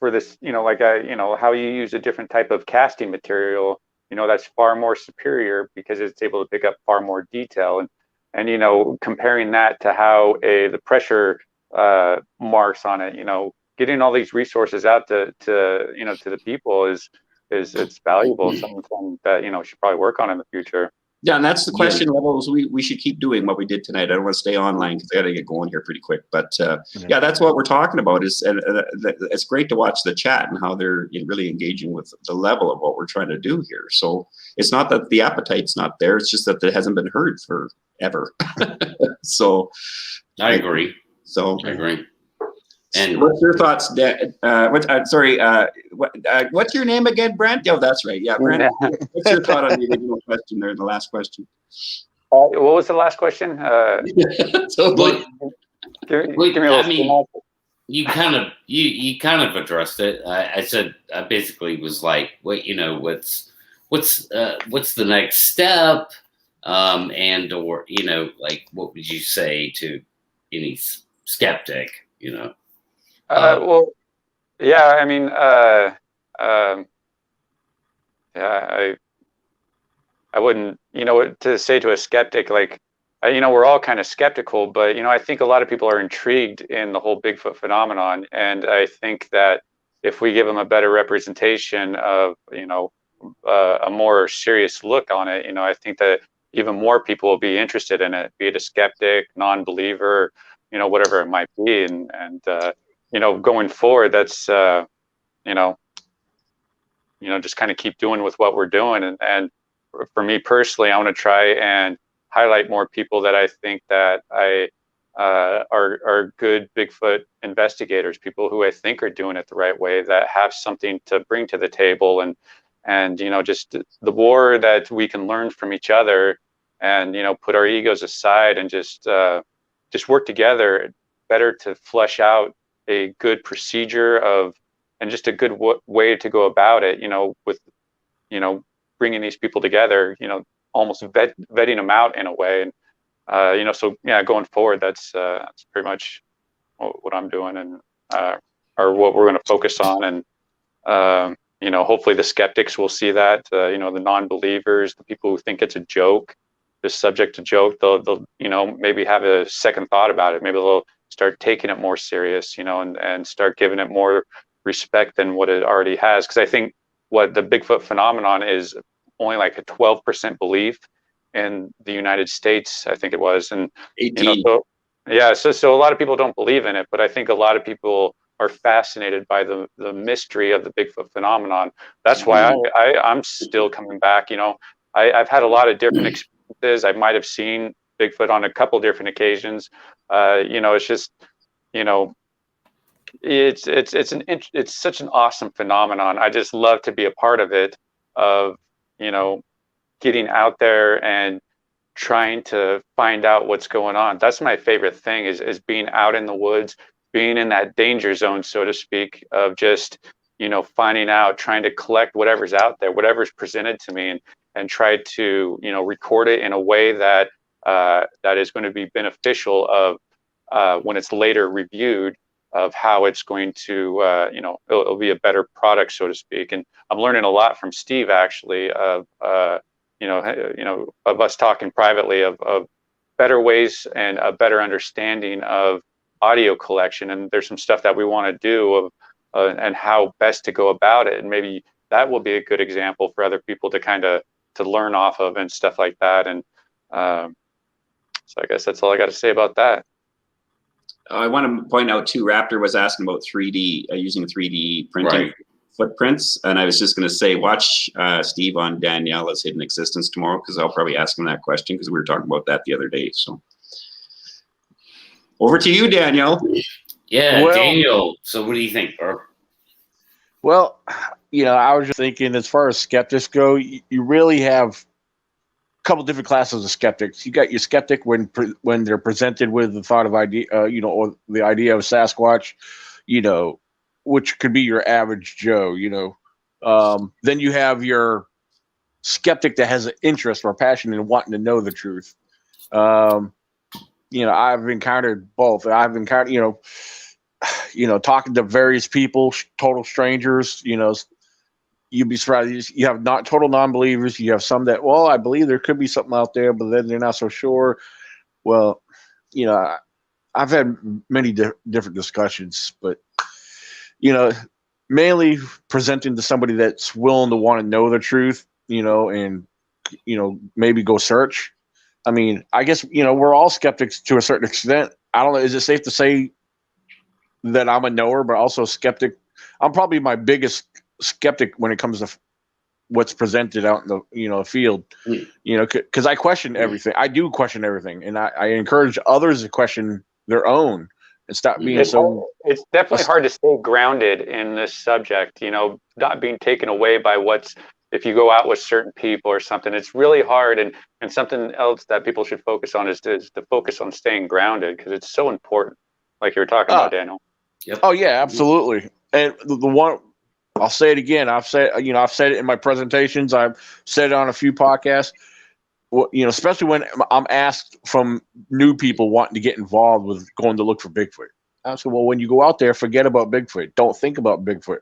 D: for this, like how you use a different type of casting material, that's far more superior because it's able to pick up far more detail, and comparing that to how the pressure marks on it, getting all these resources out to the people is it's valuable, something that should probably work on in the future.
C: Yeah, and that's the question levels we should keep doing what we did tonight. I don't want to stay online because I got to get going here pretty quick. But yeah, that's what we're talking about. It's great to watch the chat and how they're really engaging with the level of what we're trying to do here. So it's not that the appetite's not there. It's just that it hasn't been heard forever. So
A: I agree.
C: I agree.
A: And
C: what's your thoughts, what's your name again, Brent? Oh, that's right. Yeah, Brent. What's your thought on the original question there, the last question?
D: What was the last question?
A: You kind of addressed it. I said I basically was like, what's the next step? And or like, what would you say to any skeptic?
D: Well, yeah, I mean, I wouldn't, to say to a skeptic, like, we're all kind of skeptical, but, I think a lot of people are intrigued in the whole Bigfoot phenomenon. And I think that if we give them a better representation of, a more serious look on it, I think that even more people will be interested in it, be it a skeptic, non-believer, whatever it might be. And going forward, that's, just kind of keep doing with what we're doing. And for me personally, I want to try and highlight more people that I think that are good Bigfoot investigators, people who I think are doing it the right way, that have something to bring to the table, and just the more that we can learn from each other, and put our egos aside and just work together better to flesh out a good procedure and just a good way to go about it, with bringing these people together, almost vetting them out in a way. And so yeah, going forward, that's pretty much what I'm doing, and or what we're going to focus on. And hopefully the skeptics will see that, the non-believers, the people who think it's a joke, just subject to joke, they'll maybe have a second thought about it. Maybe they'll start taking it more serious, and start giving it more respect than what it already has. Because I think what the Bigfoot phenomenon is only like a 12% belief in the United States, I think it was. And
C: 18.
D: So a lot of people don't believe in it, but I think a lot of people are fascinated by the mystery of the Bigfoot phenomenon. That's why I'm still coming back. I've had a lot of different experiences. I might have seen Bigfoot on a couple different occasions. It's just, it's such an awesome phenomenon. I just love to be a part of it, of, getting out there and trying to find out what's going on. That's my favorite thing, is being out in the woods, being in that danger zone, so to speak, of just, finding out, trying to collect whatever's out there, whatever's presented to me, and tried to, you know, record it in a way that that is going to be beneficial of when it's later reviewed, of how it's going to, you know, it'll be a better product, so to speak. And I'm learning a lot from Steve, actually, of you know, of us talking privately of better ways and a better understanding of audio collection. And there's some stuff that we want to do of and how best to go about it. And maybe that will be a good example for other people to kind of to learn off of and stuff like that. And so I guess that's all I got to say about that.
C: I want to point out too, Raptor was asking about 3D, using 3D printing footprints. And I was just going to say, watch Steve on Daniela's Hidden Existence tomorrow, because I'll probably ask him that question, because we were talking about that the other day. So over to you, Daniel.
A: Yeah,
E: Well,
A: Daniel. So what do you think, bro?
E: Well, you know, I was just thinking, as far as skeptics go, you really have couple different classes of skeptics. You got your skeptic when they're presented with the thought of idea, you know, or the idea of Sasquatch, you know, which could be your average Joe, you know. Then you have your skeptic that has an interest or passion in wanting to know the truth. You know, I've encountered both. I've encountered, you know, talking to various people, total strangers, you know. You'd be surprised. You have not total non-believers. You have some that, well, I believe there could be something out there, but then they're not so sure. Well, you know, I've had many different discussions, but, you know, mainly presenting to somebody that's willing to want to know the truth, you know, and, you know, maybe go search. I mean, I guess, you know, we're all skeptics to a certain extent. I don't know. Is it safe to say that I'm a knower, but also a skeptic? I'm probably my biggest skeptic when it comes to what's presented out in the, you know, field, you know, because I question everything. I do question everything, and I encourage others to question their own and stop being
D: it's definitely hard to stay grounded in this subject, you know, not being taken away by what's, if you go out with certain people or something, it's really hard. And something else that people should focus on is to focus on staying grounded, because it's so important, like you were talking about, Daniel.
A: Yep.
E: Oh yeah, absolutely. And the one, I'll say it again. I've said it in my presentations. I've said it on a few podcasts. Well, you know, especially when I'm asked from new people wanting to get involved with going to look for Bigfoot. I said, well, when you go out there, forget about Bigfoot. Don't think about Bigfoot,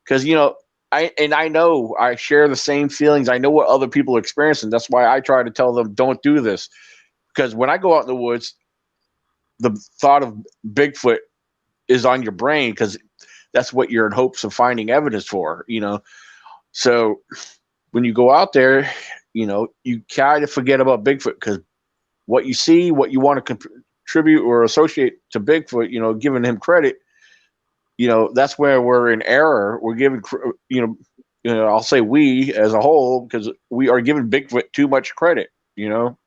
E: because, you know, I know I share the same feelings. I know what other people are experiencing. That's why I try to tell them, don't do this, because when I go out in the woods, the thought of Bigfoot is on your brain, because that's what you're in hopes of finding evidence for, you know. So when you go out there, you know, you kind of forget about Bigfoot, because what you see, what you want to contribute or associate to Bigfoot, you know, giving him credit, you know, that's where we're in error. We're giving, you know, I'll say we as a whole, because we are giving Bigfoot too much credit, you know.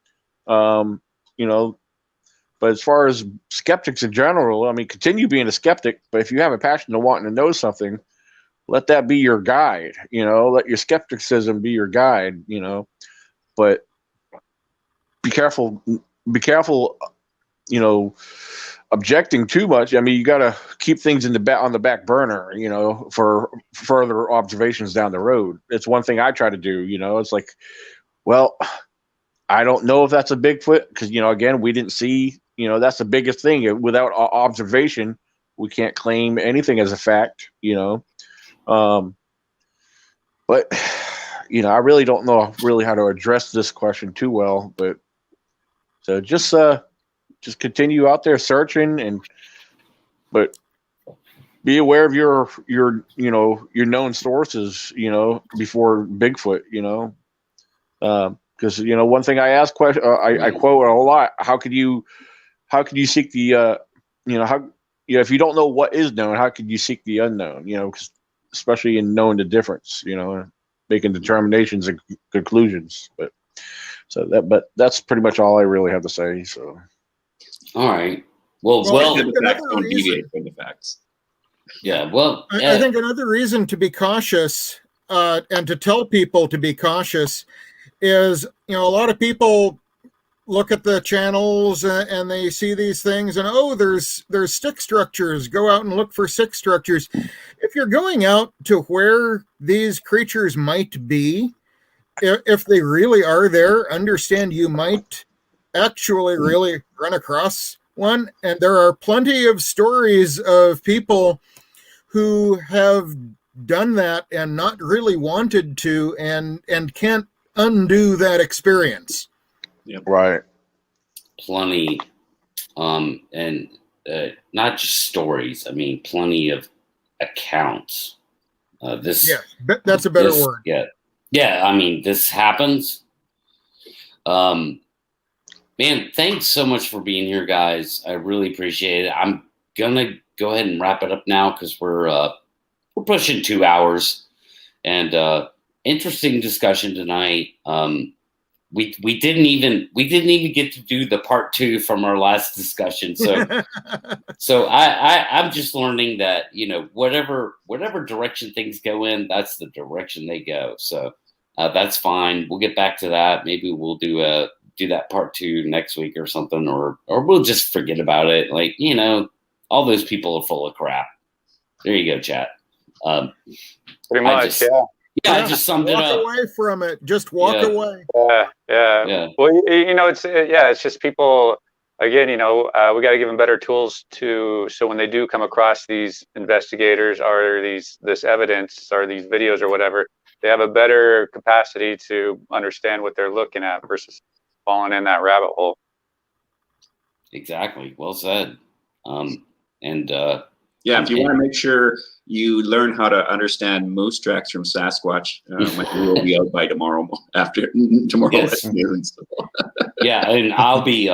E: You know, but as far as skeptics in general, I mean, continue being a skeptic, but if you have a passion to wanting to know something, let that be your guide, you know, let your skepticism be your guide, you know, but be careful, you know, objecting too much. I mean, you got to keep things on the back burner, you know, for further observations down the road. It's one thing I try to do, you know. It's like, well, I don't know if that's a Bigfoot, because, you know, again, we didn't see, you know, that's the biggest thing. Without observation, we can't claim anything as a fact, you know. But, you know, I really don't know really how to address this question too well. But so just continue out there searching, but be aware of your you know, your known sources, you know, before Bigfoot, you know. Because, you know, one thing I ask, I quote a lot: how could you seek the, you know, how, you know, if you don't know what is known, how could you seek the unknown? You know, especially in knowing the difference, you know, making determinations and conclusions. But that's pretty much all I really have to say. So,
A: all right. Well,
C: the facts don't deviate from the facts.
A: Yeah. Well,
B: I think another reason to be cautious and to tell people to be cautious is, you know, a lot of people look at the channels and they see these things and, oh, there's stick structures. Go out and look for stick structures. If you're going out to where these creatures might be, if they really are there, understand you might actually really run across one. And there are plenty of stories of people who have done that and not really wanted to, and can't undo that experience.
C: Yep.
E: Right.
A: Plenty, and not just stories. I mean, plenty of accounts.
B: That's a better word.
A: Yeah. I mean, this happens. Man, thanks so much for being here, guys. I really appreciate it. I'm gonna go ahead and wrap it up now because we're pushing 2 hours, and interesting discussion tonight. We didn't even get to do the part 2 from our last discussion. So I'm just learning that, whatever direction things go in, that's the direction they go. So that's fine. We'll get back to that. Maybe we'll do that part 2 next week or something, or we'll just forget about it. Like, all those people are full of crap. There you go, chat.
D: Pretty much,
A: I just summed it up.
B: Walk away from it. Just walk away.
D: Yeah. Well, it's just people. Again, we got to give them better tools so when they do come across these investigators or this evidence or these videos or whatever, they have a better capacity to understand what they're looking at versus falling in that rabbit hole.
A: Exactly. Well said.
C: If you want to make sure you learn how to understand moose tracks from Sasquatch, my video will be out by tomorrow tomorrow
A: Yes.
C: at noon. So.
A: Yeah, and I'll be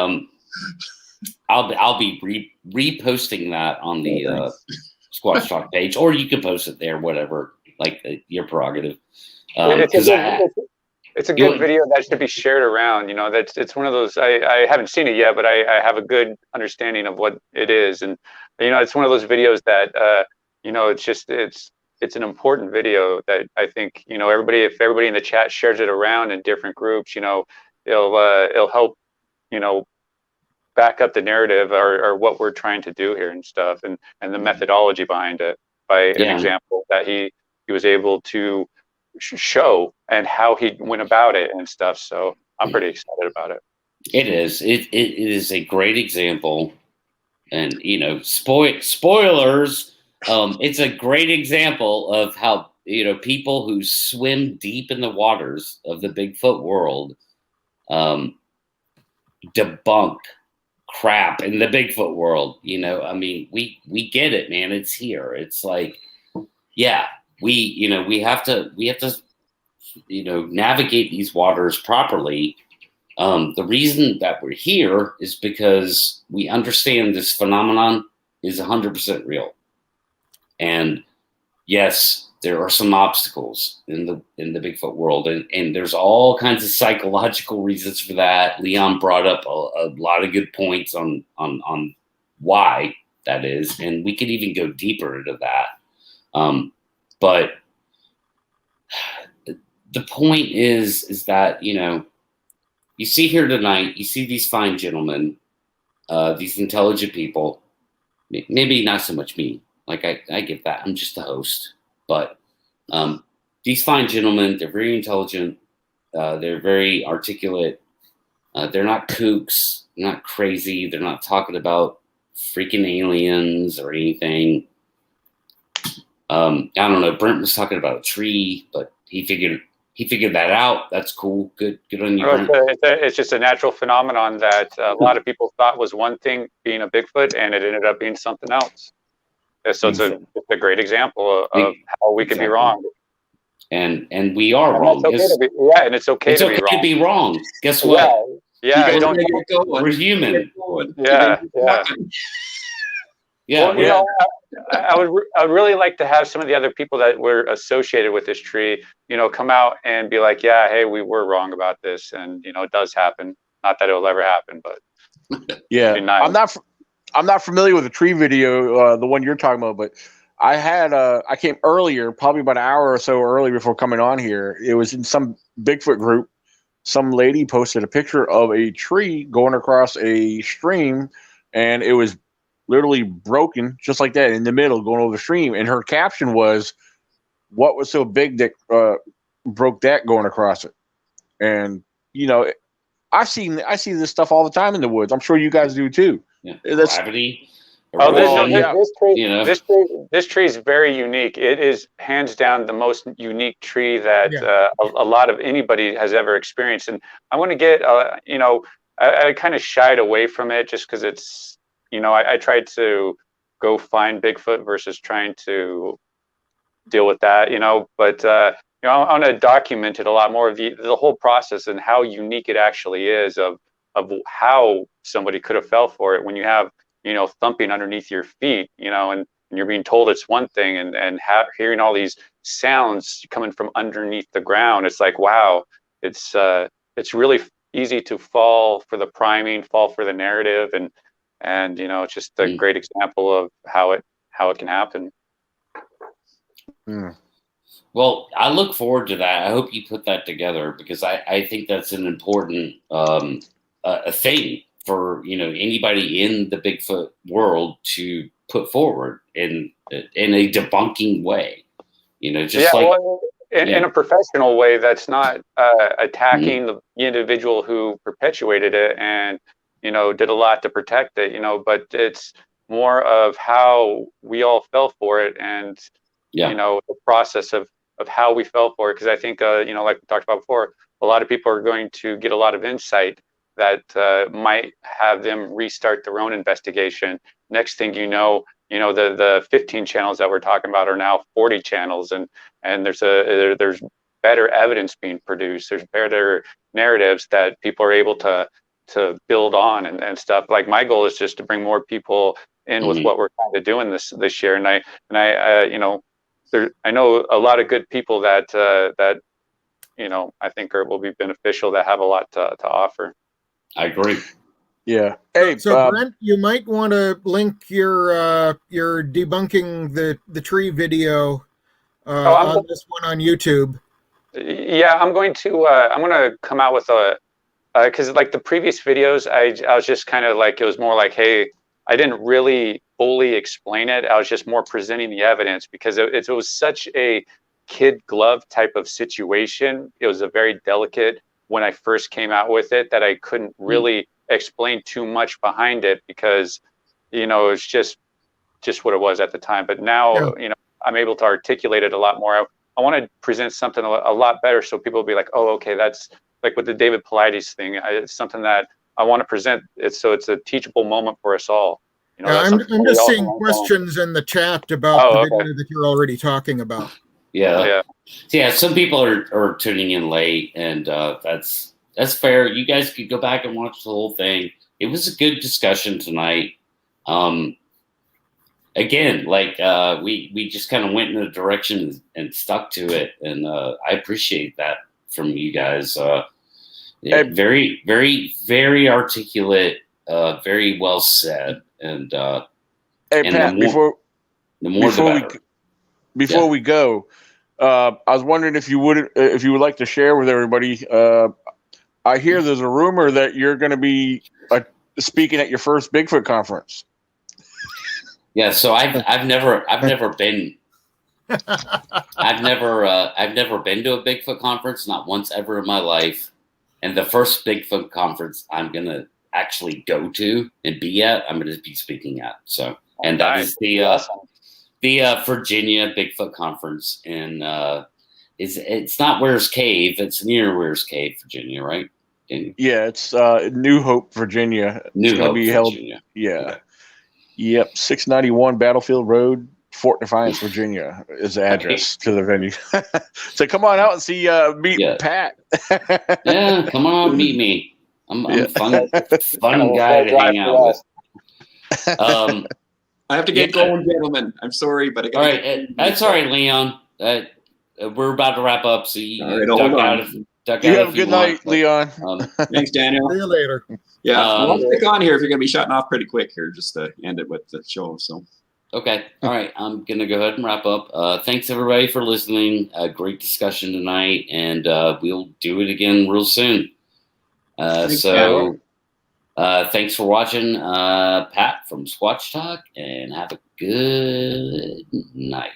A: reposting that on the Squatch Talk page, or you can post it there, whatever, like your prerogative.
D: It's a good video that should be shared around. It's one of those. I haven't seen it yet, but I have a good understanding of what it is, and it's one of those videos that it's an important video that I think if everybody in the chat shares it around in different groups, it'll help back up the narrative or what we're trying to do here and stuff, and the methodology behind it by an example that he was able to show and how he went about it and stuff. So I'm pretty excited about it.
A: It is. It is a great example, and spoilers. It's a great example of how people who swim deep in the waters of the Bigfoot world debunk crap in the Bigfoot world. I mean, we get it, man. It's here. It's like, we have to navigate these waters properly. The reason that we're here is because we understand this phenomenon is 100% real. And yes, there are some obstacles in the Bigfoot world, and there's all kinds of psychological reasons for that. Leon brought up a lot of good points on why that is, and we could even go deeper into that. But the point is that you see here tonight, you see these fine gentlemen, these intelligent people. Maybe not so much me. Like I get that. I'm just a host. But these fine gentlemen, they're very intelligent. They're very articulate. They're not kooks. They're not crazy. They're not talking about freaking aliens or anything. I don't know. Brent was talking about a tree, but he figured that out. That's cool. Good on you, Brent.
D: It's just a natural phenomenon that a lot of people thought was one thing, being a Bigfoot, and it ended up being something else. So it's a great example of how we could be wrong.
A: And we are wrong.
D: And it's okay
A: to be wrong. Guess what? We're human.
D: Well, I would really like to have some of the other people that were associated with this tree, come out and be like, yeah, hey, we were wrong about this, and it does happen. Not that it'll ever happen, but
E: yeah,
D: nice.
E: I'm not familiar with the tree video, the one you're talking about, but I came earlier, probably about an hour or so early before coming on here. It was in some Bigfoot group. Some lady posted a picture of a tree going across a stream, and it was literally broken just like that in the middle going over the stream. And her caption was, "What was so big that broke that going across it?" And I see this stuff all the time in the woods. I'm sure you guys do too.
A: Yeah.
E: That's
A: Gravity.
D: Oh,
E: yeah.
D: This tree is very unique. It is hands down the most unique tree that a lot of anybody has ever experienced. And I want to get, I kind of shied away from it just because it's, I tried to go find Bigfoot versus trying to deal with that, but I want to document it a lot more of the whole process and how unique it actually is of how somebody could have fell for it when you have thumping underneath your feet, and you're being told it's one thing, and hearing all these sounds coming from underneath the ground. It's like, wow, it's really easy to fall for the priming, fall for the narrative, and it's just a great example of how it can happen.
A: Well, I look forward to that. I hope you put that together, because I think that's an important a thing for anybody in the Bigfoot world in a debunking way. In
D: a professional way that's not attacking the individual who perpetuated it and did a lot to protect it. But it's more of how we all fell for it, and the process of how we fell for it. Because I think like we talked about before, a lot of people are going to get a lot of insight that might have them restart their own investigation. Next thing the 15 channels that we're talking about are now 40 channels, and there's better evidence being produced. There's better narratives that people are able to build on and stuff. Like, my goal is just to bring more people in with what we're kind of doing this year. And I know a lot of good people that I think will be beneficial, that have a lot to offer.
A: I agree.
E: Yeah. Hey,
B: so Brent, you might want to link your debunking the tree video on this one on YouTube.
D: Yeah, I'm going to come out with because like the previous videos, I was just kind of like, it was more like, hey, I didn't really fully explain it. I was just more presenting the evidence, because it was such a kid glove type of situation. It was a very delicate when I first came out with it, that I couldn't really explain too much behind it, because it's just what it was at the time. But now I'm able to articulate it a lot more. I want to present something a lot better, so people will be like, oh, okay, that's like with the David Paulides thing. It's something that I want to present it, so it's a teachable moment for us all.
B: I'm just seeing questions in the chat about the video that you're already talking about.
A: Yeah. Some people are tuning in late, and that's fair. You guys could go back and watch the whole thing. It was a good discussion tonight. Again, like we just kind of went in a direction and stuck to it, and I appreciate that from you guys. Very, very, very articulate, very well said, and
E: Pat,
A: the better.
E: Before we go, I was wondering if you would like to share with everybody. I hear there's a rumor that you're going to be speaking at your first Bigfoot conference.
A: Yeah, so I've never been I've never been to a Bigfoot conference, not once ever in my life. And the first Bigfoot conference I'm gonna actually go to and be at, I'm gonna be speaking at. So, and that is the Virginia Bigfoot conference, and it's not Weir's Cave, it's near Weir's Cave, Virginia, right?
E: Yeah, it's New Hope, Virginia.
A: New Hope, Virginia.
E: Yeah.
A: Okay.
E: Yep, 691 Battlefield Road, Fort Defiance, Virginia is the address to the venue. So come on out and see meet Pat.
A: Yeah, come on, meet me. I'm fun guy to hang out with.
C: I have to get going, gentlemen. I'm sorry, but I got
A: all right. That's all right, Leon. We're about to wrap up, so you duck out.
E: You have a good night, Leon.
C: Thanks, Daniel.
B: See you later.
C: Yeah, I'll stick on here if you're going to be shutting off pretty quick here, just to end it with the show. So,
A: okay, all right, I'm going to go ahead and wrap up. Thanks everybody for listening. Great discussion tonight, and we'll do it again real soon. Thanks for watching, Pat from Squatch Talk, and have a good night.